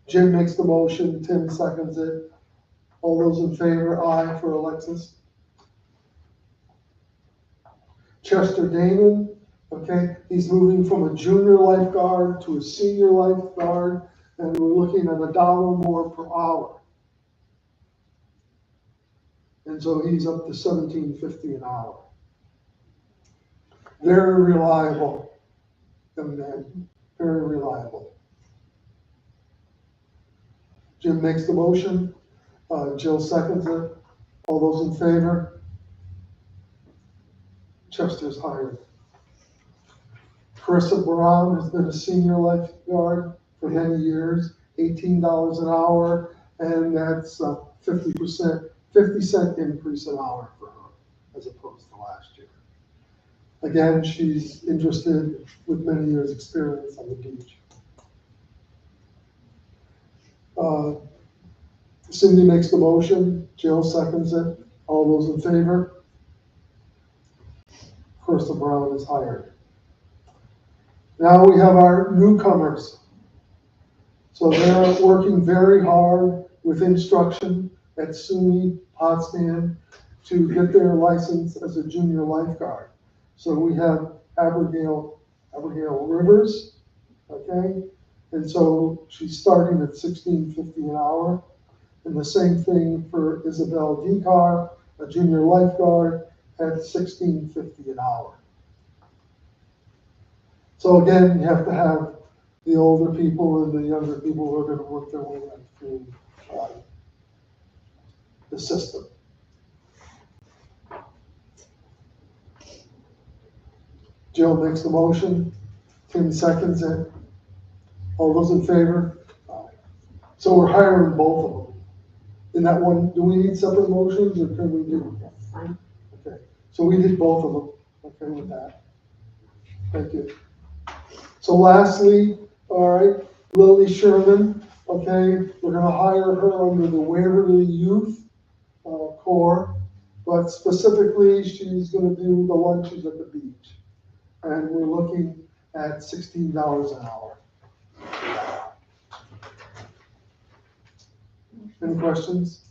Jim makes the motion, Tim seconds it. All those in favor, aye for Alexis. Chester Damon, okay, he's moving from a junior lifeguard to a senior lifeguard, and we're looking at $1 more per hour. And so he's up to $17.50 an hour. Very reliable, young man, very reliable. Jim makes the motion, Jill seconds it. All those in favor? Chester's hired. Carissa Brown has been a senior lifeguard for many years, $18 an hour, and that's a 50-cent increase an hour for her, as opposed to last year. Again, she's interested with many years' experience on the beach. Cindy makes the motion, Jill seconds it. All those in favor? Carissa Brown is hired. Now we have our newcomers. So they're working very hard with instruction at SUNY Potsdam to get their license as a junior lifeguard. So we have Abigail Rivers, okay? And so she's starting at $16.50 an hour. And the same thing for Isabel Decar, a junior lifeguard, at $16.50 an hour. So again, you have to have the older people and the younger people who are going to work their way up through the system. Jill makes the motion, Tim seconds it. All those in favor? So we're hiring both of them. In that one, do we need separate motions or can we do? That's fine. Okay, so we did both of them, okay with that. Thank you. So lastly, all right, Lily Sherman, okay, we're gonna hire her under the Waverly Youth Corps, but specifically, she's gonna do the lunches at the beach. And we're looking at $16 an hour. Any questions?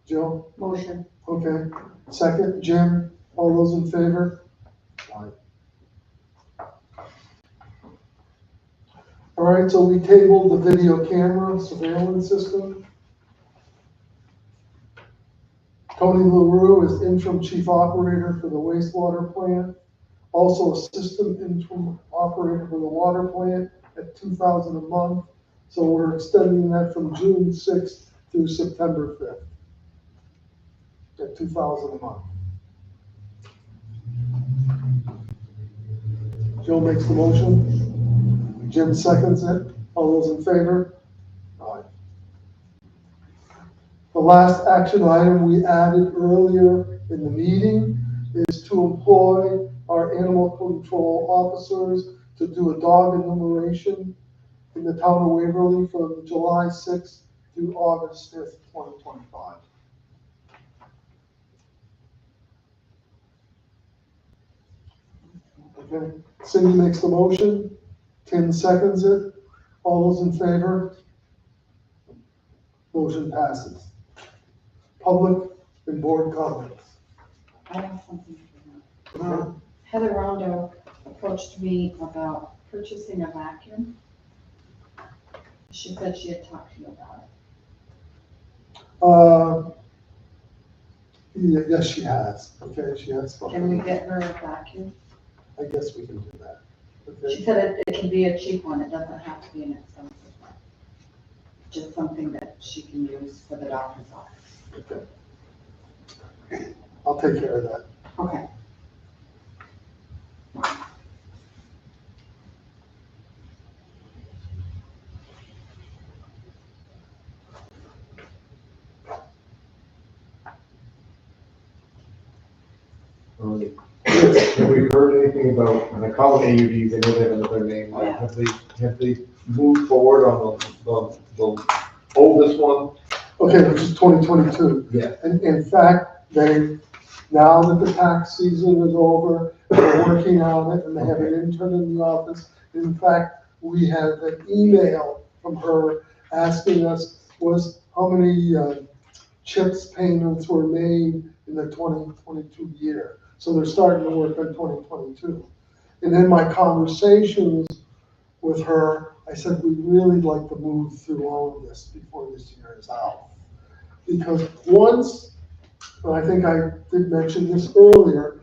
Jill? Motion. Okay, second, Jim, all those in favor? Aye. All right, so we tabled the video camera surveillance system. Tony LaRue is interim chief operator for the wastewater plant, also a system interim operator for the water plant at $2,000 a month. So we're extending that from June 6th through September 5th. At $2,000 a month. Jill makes the motion. Jim seconds it. All those in favor? Aye. The last action item we added earlier in the meeting is to employ our animal control officers to do a dog enumeration in the town of Waverly from July 6th through August 5th, 2025. Okay, Cindy makes the motion, Tim seconds it, all those in favor? Motion passes. Public and board comments. I have something for Okay. that. Heather Rondo approached me about purchasing a vacuum. She said she had talked to you about it. Yes, she has, okay, she has. Can we get her a vacuum? I guess we can do that. She Okay, said it can be a cheap one, it doesn't have to be an expensive one. Just something that she can use for the doctor's office. okay. I'll take care of that. Okay. Have we heard anything about, and I call them AUDs, I know they have another name, Yeah. have they moved forward on the oldest one? Okay, which is 2022. Yeah. And in fact, they Now that the tax season is over, they're working on it, and they have an intern in the office. In fact, we had an email from her asking us how many CHIPS payments were made in the 2022 year. So they're starting to work on 2022. And in my conversations with her, I said, we'd really like to move through all of this before this year is out. Because once, and I think I did mention this earlier,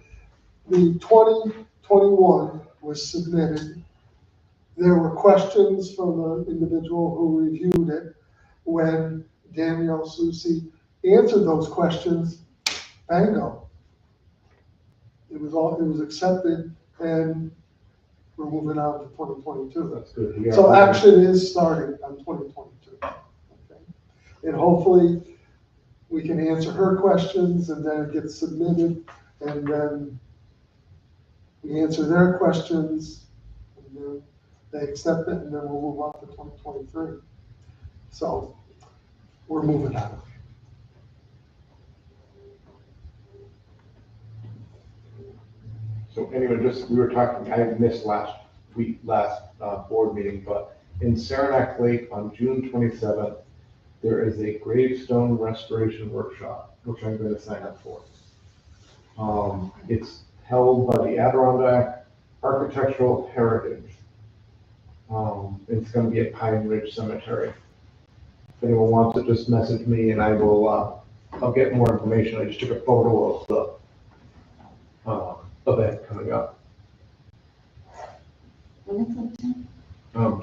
the 2021 was submitted. There were questions from the individual who reviewed it. When Danielle Susi answered those questions, bingo. It was accepted, and we're moving on to 2022. That's good. We are So moving. action is starting on 2022. Okay. And hopefully, we can answer her questions, and then it gets submitted, and then we answer their questions, and then they accept it, and then we'll move on to 2023. So, we're moving on. So anyway, we were talking, I missed last board meeting, but in Saranac Lake on June 27th, there is a gravestone restoration workshop, which I'm going to sign up for. It's held by the Adirondack Architectural Heritage. It's going to be at Pine Ridge Cemetery. If anyone wants it, just message me and I will, I'll get more information. I just took a photo of the event coming up. When is it?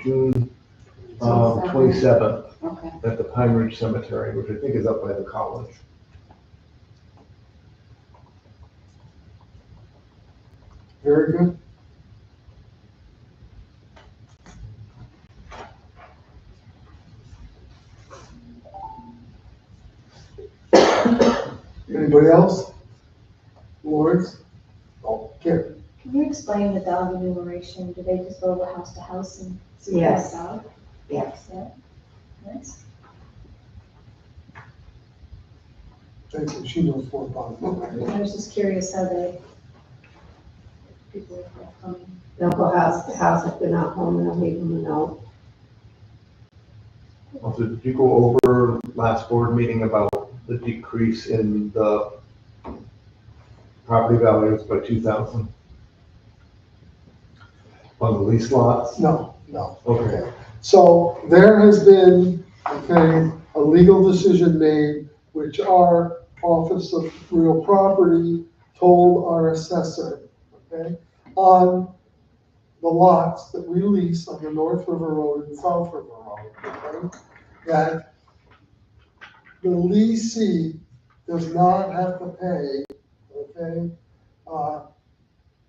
June 27th Okay. at the Pine Ridge Cemetery, which I think is up by the college. Very good. Anybody else? Lawrence? Oh, Karen. Can you explain the dog enumeration? Do they just go house to house and see the Yes. dog? Yes. Yeah. Nice. Thank you, she knows more about it. I was just curious how people are coming. They'll go house to house if they're not home, and they'll leave them a note. Also, did you go over last board meeting about the decrease in the property values by 2,000 on the lease lots? No. Okay. So there has been, okay, a legal decision made, which our Office of Real Property told our assessor, okay, on the lots that we lease on the North River Road and South River Road, okay, that the leasee does not have to pay, okay,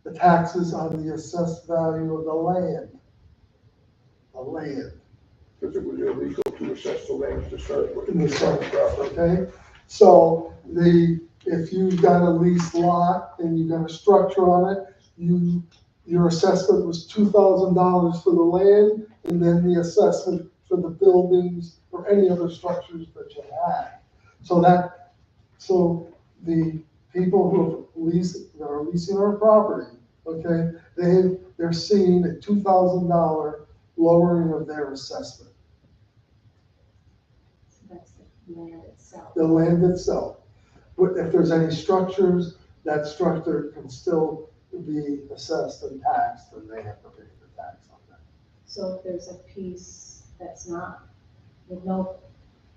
the taxes on the assessed value of the land. The land. Because it was illegal to assess the land to start with. In the south, okay? So if you've got a leased lot and you've got a structure on it, your assessment was $2,000 for the land, and then the assessment for the buildings or any other structures that you had. So the people that are leasing our property, okay, they're seeing a $2,000 lowering of their assessment. So that's the land itself. The land itself. But if there's any structures, that structure can still be assessed and taxed, and they have to pay the tax on that. So if there's a piece that's not, with no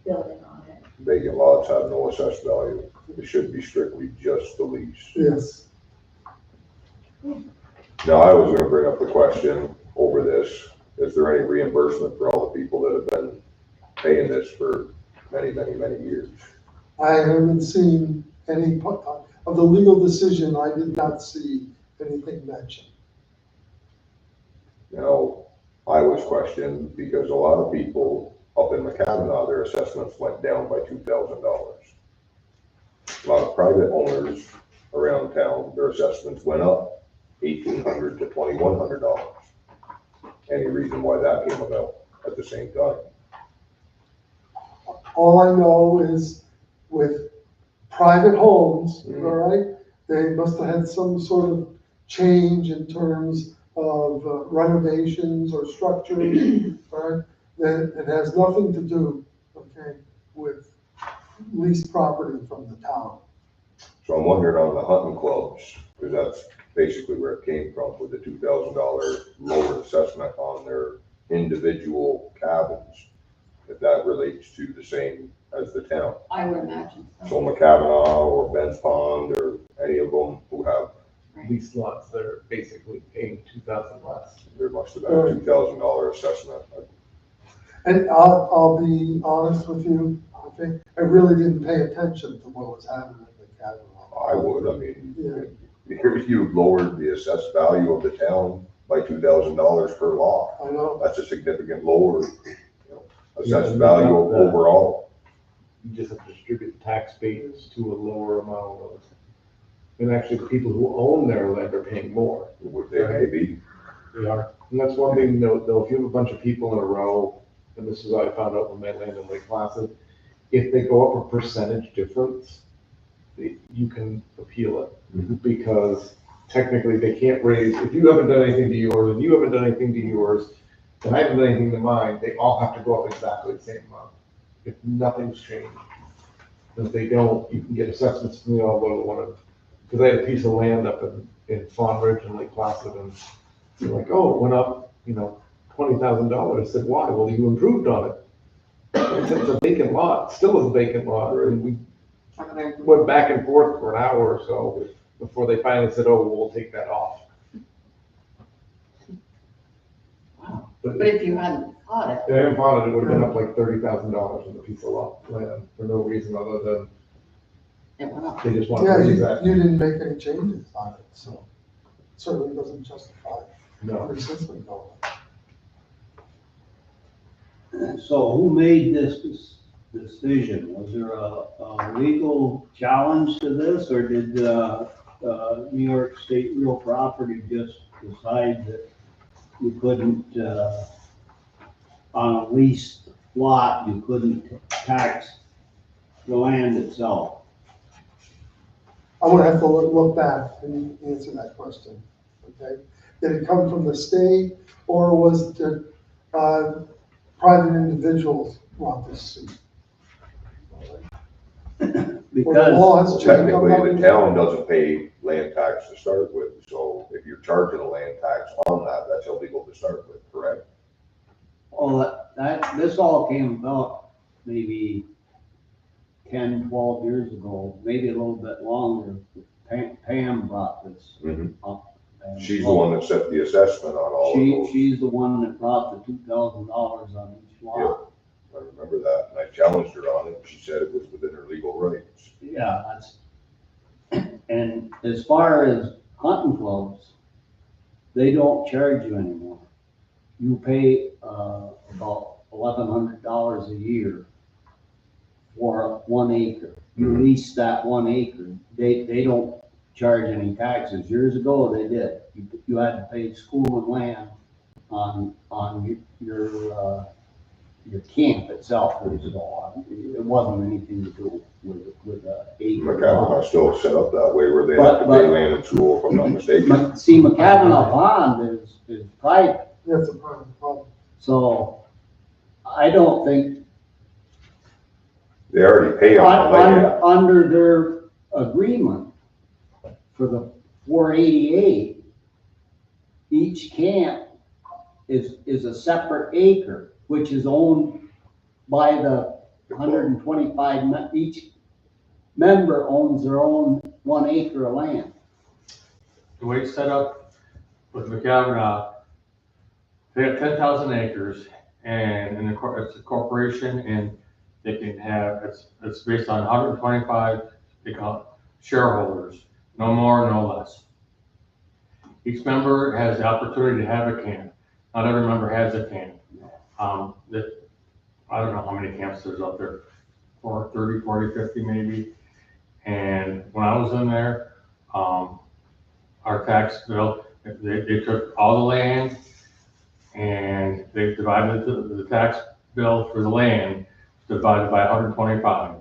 building on it, Vacant lots have no assessed value. It should be strictly just the lease. Yes. Now, I was gonna bring up the question over this, is there any reimbursement for all the people that have been paying this for many, many, many years? I haven't seen any, of the legal decision, I did not see anything mentioned. Now, I was questioned because a lot of people up in McCabenaugh, their assessments went down by $2,000. A lot of private owners around town, their assessments went up $1,800 to $2,100. Any reason why that came about at the same time? All I know is with private homes, all right, they must have had some sort of change in terms of renovations or structures, right? That it has nothing to do, okay, with leased property from the town. So I'm wondering on the hunting clubs, because that's basically where it came from, with the $2,000 lower assessment on their individual cabins, if that relates to the same as the town. I would imagine So so. McCavanagh or Ben's Pond or any of them who have, These lots, they're basically paying 2,000 less. there must have been a $2,000 assessment. And I'll be honest with you, okay, I really didn't pay attention to what was happening at the Kavanaugh. I would, I mean, Yeah, you lowered the assessed value of the town by $2,000 per lot. I know, That's a significant lower, Yeah, assessed and value that's that. overall. You just have to distribute the tax base to a lower amount of, and actually the people who own their land are paying more. Would they maybe? They are. And that's one thing to note, though, if you have a bunch of people in a row, and this is what I found out when my land in Lake Placid, if they go up a percentage difference, you can appeal it, because technically they can't raise, if you haven't done anything to yours, and you haven't done anything to yours, and I haven't done anything to mine, they all have to go up exactly the same amount, if nothing's changed. And if they don't, you can get assessments from the all go to one of, because I had a piece of land up in Fawn Ridge and Lake Placid, and they're like, oh, it went up, $20,000. I said, why? Well, you improved on it. I said, it's a vacant lot, still is a vacant lot, and we went back and forth for an hour or so before they finally said, oh, we'll take that off. Wow. But But if you hadn't caught it, if they hadn't bought it, it would have been up like $30,000 in a piece of land for no reason other than it went up. they just want to yeah, raise you that. didn't make any changes on it, so certainly doesn't justify No. rescisting going. So who made this decision? Was there a legal challenge to this, or did New York State Real Property just decide that you couldn't, on a leased lot, you couldn't tax the land itself? I'm gonna have to look back and answer that question, okay? Did it come from the state, or was it, private individuals brought this suit? Well, the Because law has changed. Technically, the town doesn't pay land tax to start with, so if you're charging a land tax on that, that's illegal to start with, correct? well, this all came about maybe 10, 12 years ago, maybe a little bit longer. Pam brought this Mhm. up. and- She's the one that set the assessment on all of those. She's the one that brought the $2,000 on each lot. I remember that, and I challenged her on it, and she said it was within her legal rights. Yeah, and as far as hunting clubs, they don't charge you anymore. You pay, about $1,100 a year for 1 acre. You lease that 1 acre. They don't charge any taxes. Years ago, they did. You had to pay school and land on your camp itself, first of all. It wasn't anything to do with acre. McCavanagh still set up that way where they But- have to pay land and school, if I'm not mistaken. See, McCavanagh Pond is private, That's a private problem. so I don't think, They already pay on the land. under their agreement for the 488, each camp is a separate acre, which is owned by the 125, each member owns their own 1 acre of land. The way it's set up with McCavanagh, they have 10,000 acres and it's a corporation and they can have, it's based on 125, they call it shareholders, no more, no less. Each member has the opportunity to have a camp. Not every member has a camp. I don't know how many camps there's out there, 30, 40, 50 maybe. And when I was in there, our tax bill, they took all the land and they divided the tax bill for the land divided by 125.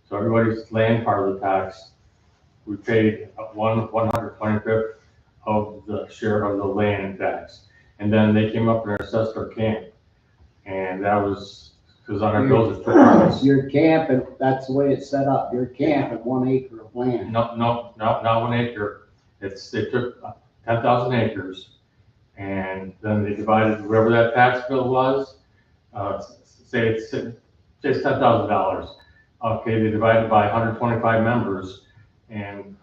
So everybody's land part of the tax we paid 125th of the share of the land tax. And then they came up and assessed our camp. And that was, because on our bills it's $2. Your camp, and that's the way it's set up, your camp at 1 acre of land. No, not 1 acre. They took 10,000 acres and then they divided whatever that tax bill was, say it's $10,000. Okay, they divided by 125 members and,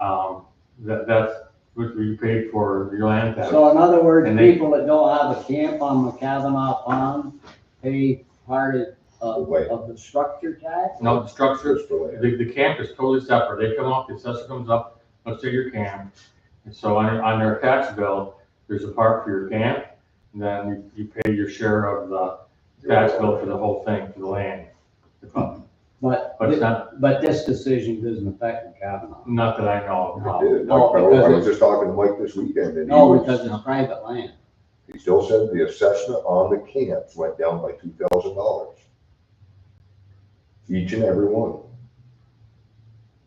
that's what we paid for your land tax. So in other words, And they- people that don't have a camp on McCavenaugh Pond pay part of the structure tax? No, the structure, Just the land. the camp is totally separate. They come up, the assessor comes up, let's say your camp. And so on their tax bill, there's a part for your camp, and then you pay your share of the tax bill for the whole thing, for the land. But, But it's not, but this decision doesn't affect McCavenaugh. not that I know of, It no. did. No, I because was just talking to Mike this weekend and he No, was, because it's private land. he still said the assessment on the camps went down by $2,000. Each and every one.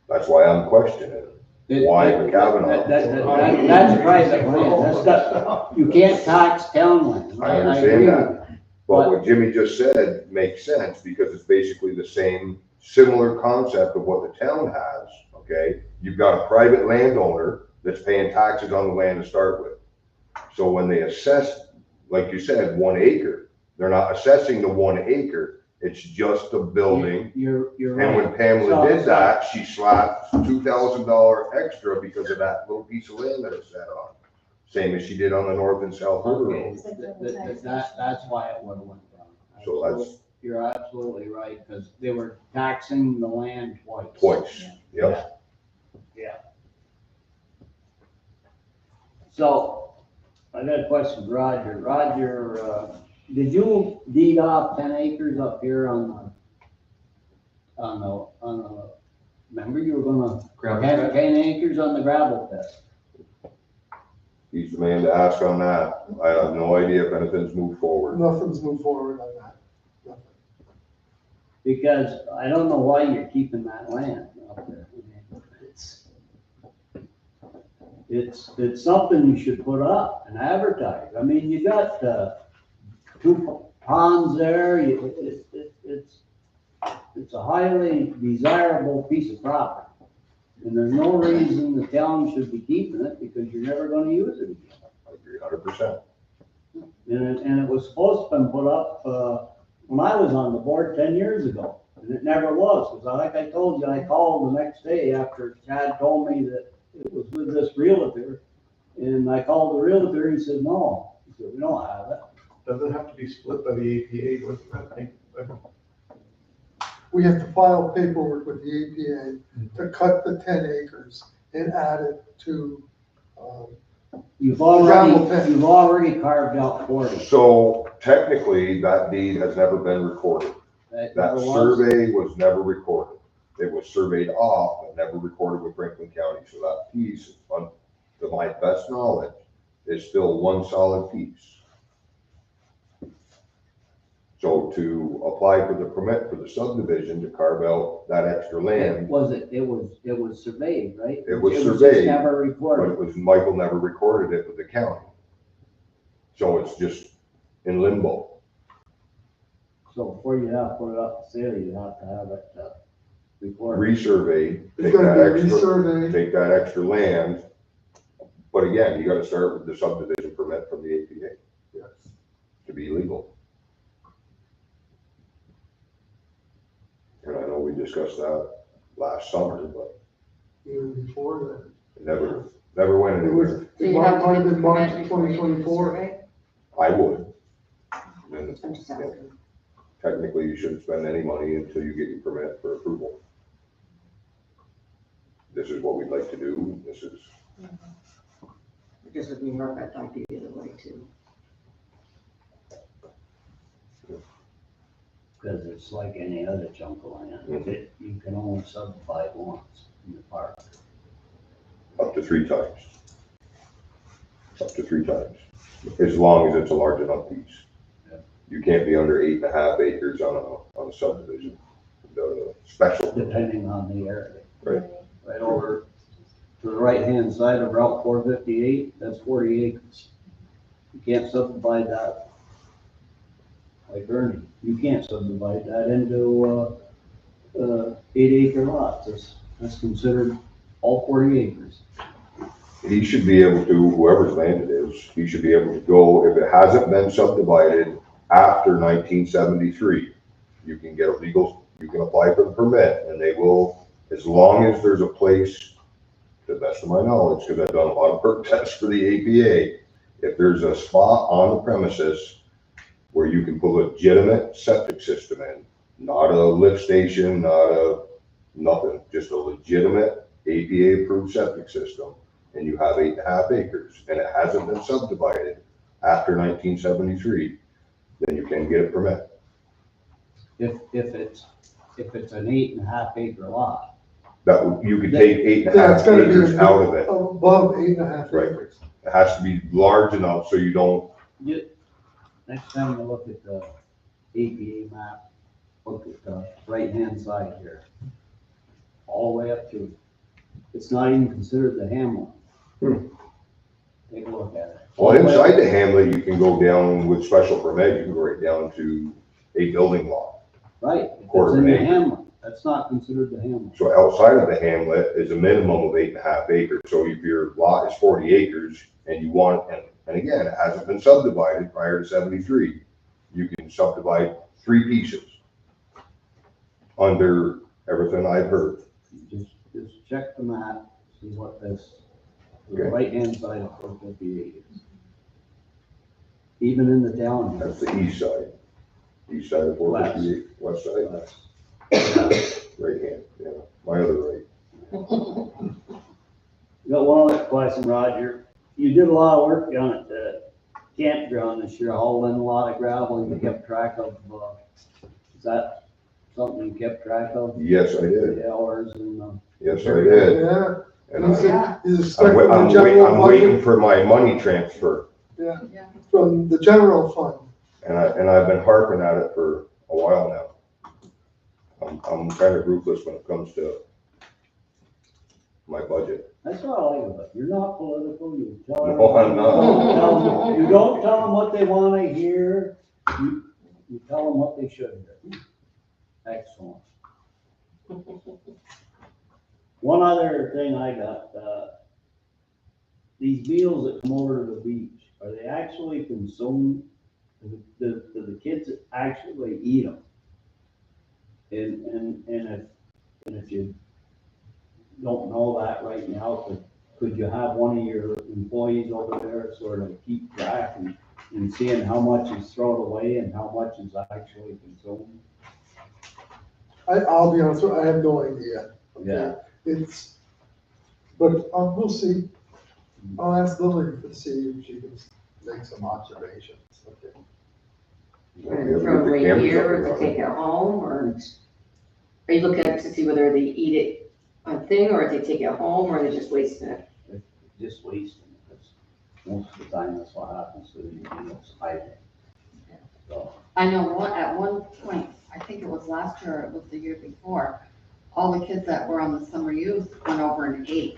That's why I'm questioning. Why McCavenaugh? That's private land. That's got, you can't tax town land. I agree understand with that. But what Jimmy just said makes sense because it's basically the same, similar concept of what the town has, okay? You've got a private landowner that's paying taxes on the land to start with. So when they assess, like you said, 1 acre, they're not assessing the 1 acre, it's just the building. You're And right. when Pamela did that, she slapped $2,000 extra because of that little piece of land that it's set on. Same as she did on the north and south river Okay, road. that's why it would have went down. So that's- You're absolutely right, because they were taxing the land twice. Twice, yep. So, I got a question for Roger. Roger, did you deed off 10 acres up here on the, remember you were gonna, Gravel 10 pit. acres on the gravel pit? He's the man to ask on that. I have no idea if anything's moved forward. Nothing's moved forward on that. Nothing. Because I don't know why you're keeping that land up there. It's something you should put up and advertise. I mean, you got, 2 ponds there, it's a highly desirable piece of property. And there's no reason the town should be keeping it because you're never gonna use it again. I agree 100%. And it was supposed to have been put up, when I was on the board 10 years ago, and it never was, because like I told you, I called the next day after Chad told me that it was with this realtor, and I called the realtor, he said, no, he said, we don't have it. Does it have to be split by the APA with, We have to file paperwork with the APA to cut the 10 acres and add it to, You've Gravel pit. already carved out 40. So technically, that deed has never been recorded. That That never was. survey was never recorded. It was surveyed off, but never recorded with Franklin County. So that piece, to my best knowledge, is still one solid piece. So to apply for the permit for the subdivision to carve out that extra land, It was surveyed, right? It was just surveyed, never but recorded. it was, Michael never recorded it with the county. So it's just in limbo. So before you have to put it up for sale, you have to have it recorded. Resurveyed, it's take gonna that be extra, resurveyed. take that extra land. But again, you gotta start with the subdivision permit from the APA Yes. to be legal. And I know we discussed that last summer, but Even before then. it never went It was, anywhere. So it you might have to have get been March permit of before you do the 2024. survey? I would. And I'm just asking. technically, you shouldn't spend any money until you get your permit for approval. This is what we'd like to do, this is, Because with New York, I thought the other way too. Because it's like any other chunk of land. You can only subdivide once in the park. up to 3 times. Up to 3 times, as long as it's a large enough piece. Yeah. You can't be under 8.5 acres on a subdivision, the special. Depending on the area. Right. Right over right-hand side of Route 458, that's 40 acres. You can't subdivide that like Ernie. You can't subdivide that into 8-acre lots. That's considered all 40 acres. He should be able to, whoever's land it is, he should be able to go, if it hasn't been subdivided after 1973, you can get a legal, you can apply for the permit, and they will, as long as there's a place, to the best of my knowledge, because I've done a lot of perk tests for the APA, if there's a spot on the premises where you can put a legitimate septic system in, not a lift station, nothing, just a legitimate APA-approved septic system, and you have 8.5 acres, and it hasn't been subdivided after 1973, then you can get a permit. If it's an 8.5 acre lot. You could take Yeah, it's 8.5 gotta be acres out of it. above 8.5 Right. acres. It has to be large enough so you don't, Next time you look at the APA map, look at the right-hand side here. All the way up to, it's not even considered the hamlet. Take a look at it. well, inside the hamlet, you can go down with special permit, you can go right down to a building lot. Right, if Quarter it's of in an the acre. hamlet, that's not considered the hamlet. So outside of the hamlet is a minimum of 8.5 acres. So if your lot is 40 acres and you want, and again, it hasn't been subdivided prior to 73, you can subdivide 3 pieces under everything I've heard. Just check the map, see what this, the Okay. right-hand side of 458 is. Even in the town here. That's the east side. East side of 458, west side, right hand, yeah, my other right. Got one other question, Roger. You did a lot of work down at the campground this year, hauling in a lot of gravel, and you kept track of, is that something you kept track of? Yes, I did. The hours and, Yes, I did. Yeah. And He's Yeah. expecting the general I'm waiting budget, for my money transfer. yeah, Yeah. from the general fund. And I've been harping at it for a while now. I'm kind of ruthless when it comes to my budget. that's what I like about it. You're not political, you tell them. No, I'm not. You don't tell them what they wanna hear, you tell them what they should hear. Excellent. One other thing I got, these meals that come over to the beach, are they actually consumed? Do the kids actually eat them? And if you don't know that right now, could you have one of your employees over there sort of keep track and seeing how much is thrown away and how much is actually consumed? I'll be honest with you, I have no idea. Yeah. But we'll see. I'll ask Lily to see if she can make some observations. Okay. Throw it away here, or to take it home, or are you looking at to see whether they eat it on thing, or they take it home, or they just waste it? Just wasting it, because most of the time that's what happens to the meals, I think. So, I know at one point, I think it was last year, or it was the year before, all the kids that were on the summer youth went over and ate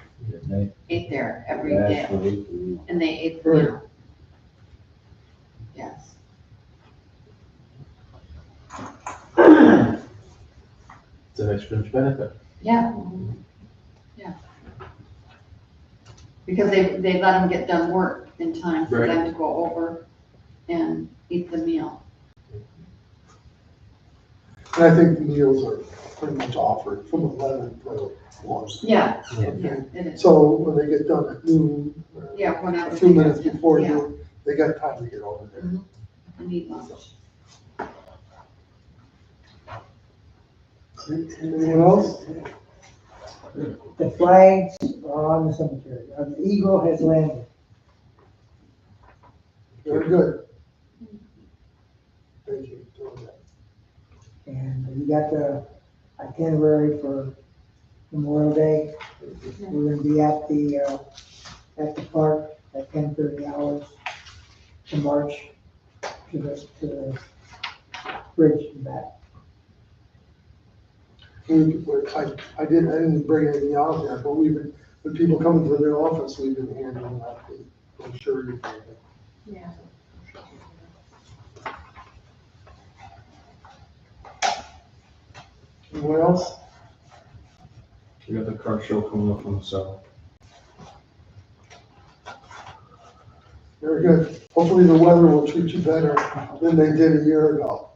there every day, actually, and they ate the meal. Yes. It's an extra benefit. Yeah. Yeah. Because they let them get done work in time for them to go over and eat the meal. And I think the meals are pretty much offered from 11 to 1. Yeah, Yeah. yeah, it is. So when they get done at noon, Yeah, whenever. a few they minutes get- before yeah, noon, they got time to get over there. and eat lunch. Anyone else? The flags are on the cemetery. The eagle has landed. Very good. Thank you. for doing that. And we got the itinerary for Memorial Day. We're gonna be at the park at 10:30 hours to march to the bridge and back. I didn't bring anything out there, but we've been the people coming to their office, we've been handling that, I'm sure you can. Yeah. Anyone else? We got the car show coming up on the south. Very good. Hopefully the weather will treat you better than they did a year ago.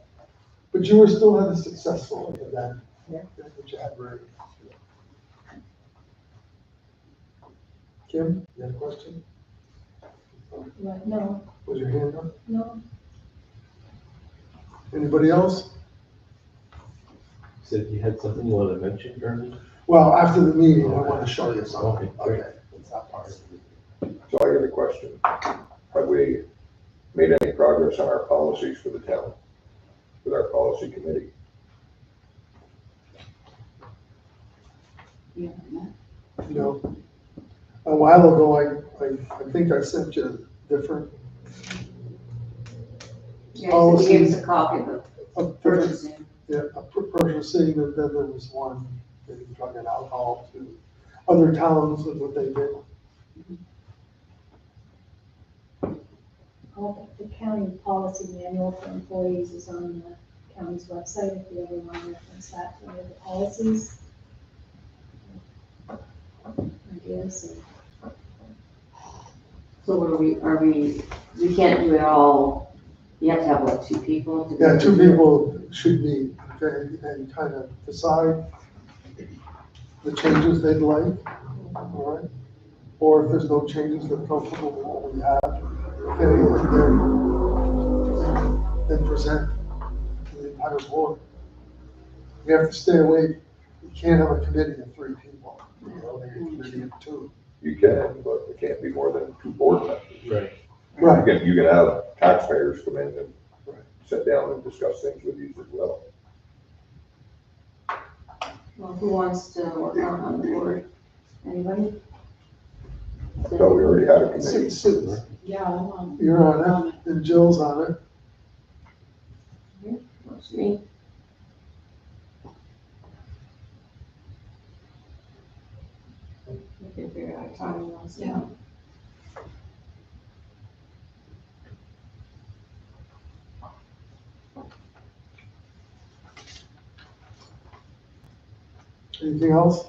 But you were still had a successful event. Yeah. Which you had ready. Kim, you had a question? What? No, Was your hand up? no. Anybody else? Said you had something you wanted to mention, Ernie? Well, after the meeting, I want to show you something. Okay, great. Okay, that's that part. So I got a question. Have we made any progress on our policies for the town? With our policy committee? Yeah, You know, a while ago, I think I sent you different, Yeah, so you gave us a copy of a the different, purchasing. yeah, a purchasing, and then there was one, maybe drug and alcohol to other towns and what they did. All the county policy manual for employees is on the county's website, if you ever want to reference that to any of the policies. Ideas and. So what we can't do it all, you have to have like two people to. Yeah, two people should meet, okay, and kind of decide the changes they'd like, all right? Or if there's no changes, they're comfortable with what we have, okay, and then present to the entire board. You have to stay away, you can't have a committee of 3 people, you know, they have a committee of 2. You can, but it can't be more than 2 board members. Right. Right. You can have taxpayers come in and Right. sit down and discuss things with you as well. Well, who wants to work on the board? Anybody? So we already had a committee. Sue, Yeah, I'm on. you're on it, and Jill's on it. What's me? We can figure out a time and all Yeah. Anything else?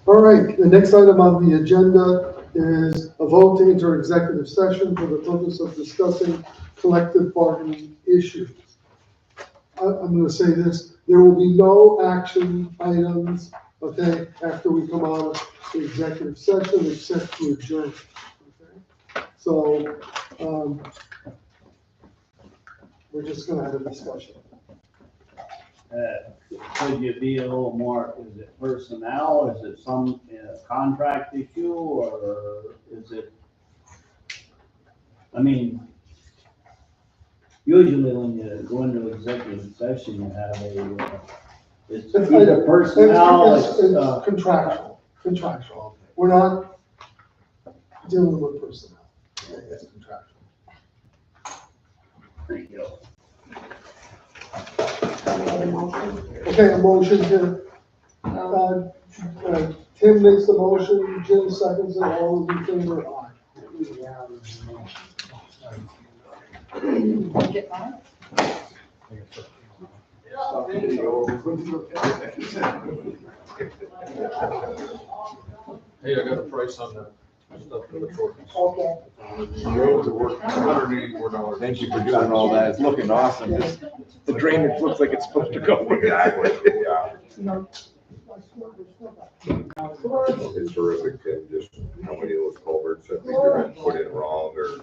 All right, the next item on the agenda is a vote to enter executive session for the purpose of discussing collective bargaining issues. I'm gonna say this, there will be no action items, okay, after we come out of the executive session except to adjourn. Okay? So, we're just gonna have a discussion. Could you be a little more, is it personnel, is it some contract issue, or is it? I mean, usually when you go into executive session, you have it's either personnel, It's contractual. We're not dealing with personnel. It's contractual. there you go. Okay, a motion to, Tim makes the motion, Jim seconds it, all those in favor, aye. Get mine? Hey, I got a price on the stuff for the shortness. Okay. Roads are worth $184. Thank you for doing all that. It's looking awesome. Just the drainage looks like it's supposed to go. Exactly, yeah. No. It's terrific, Tim, just how many of those culverts that we've been put in wrong or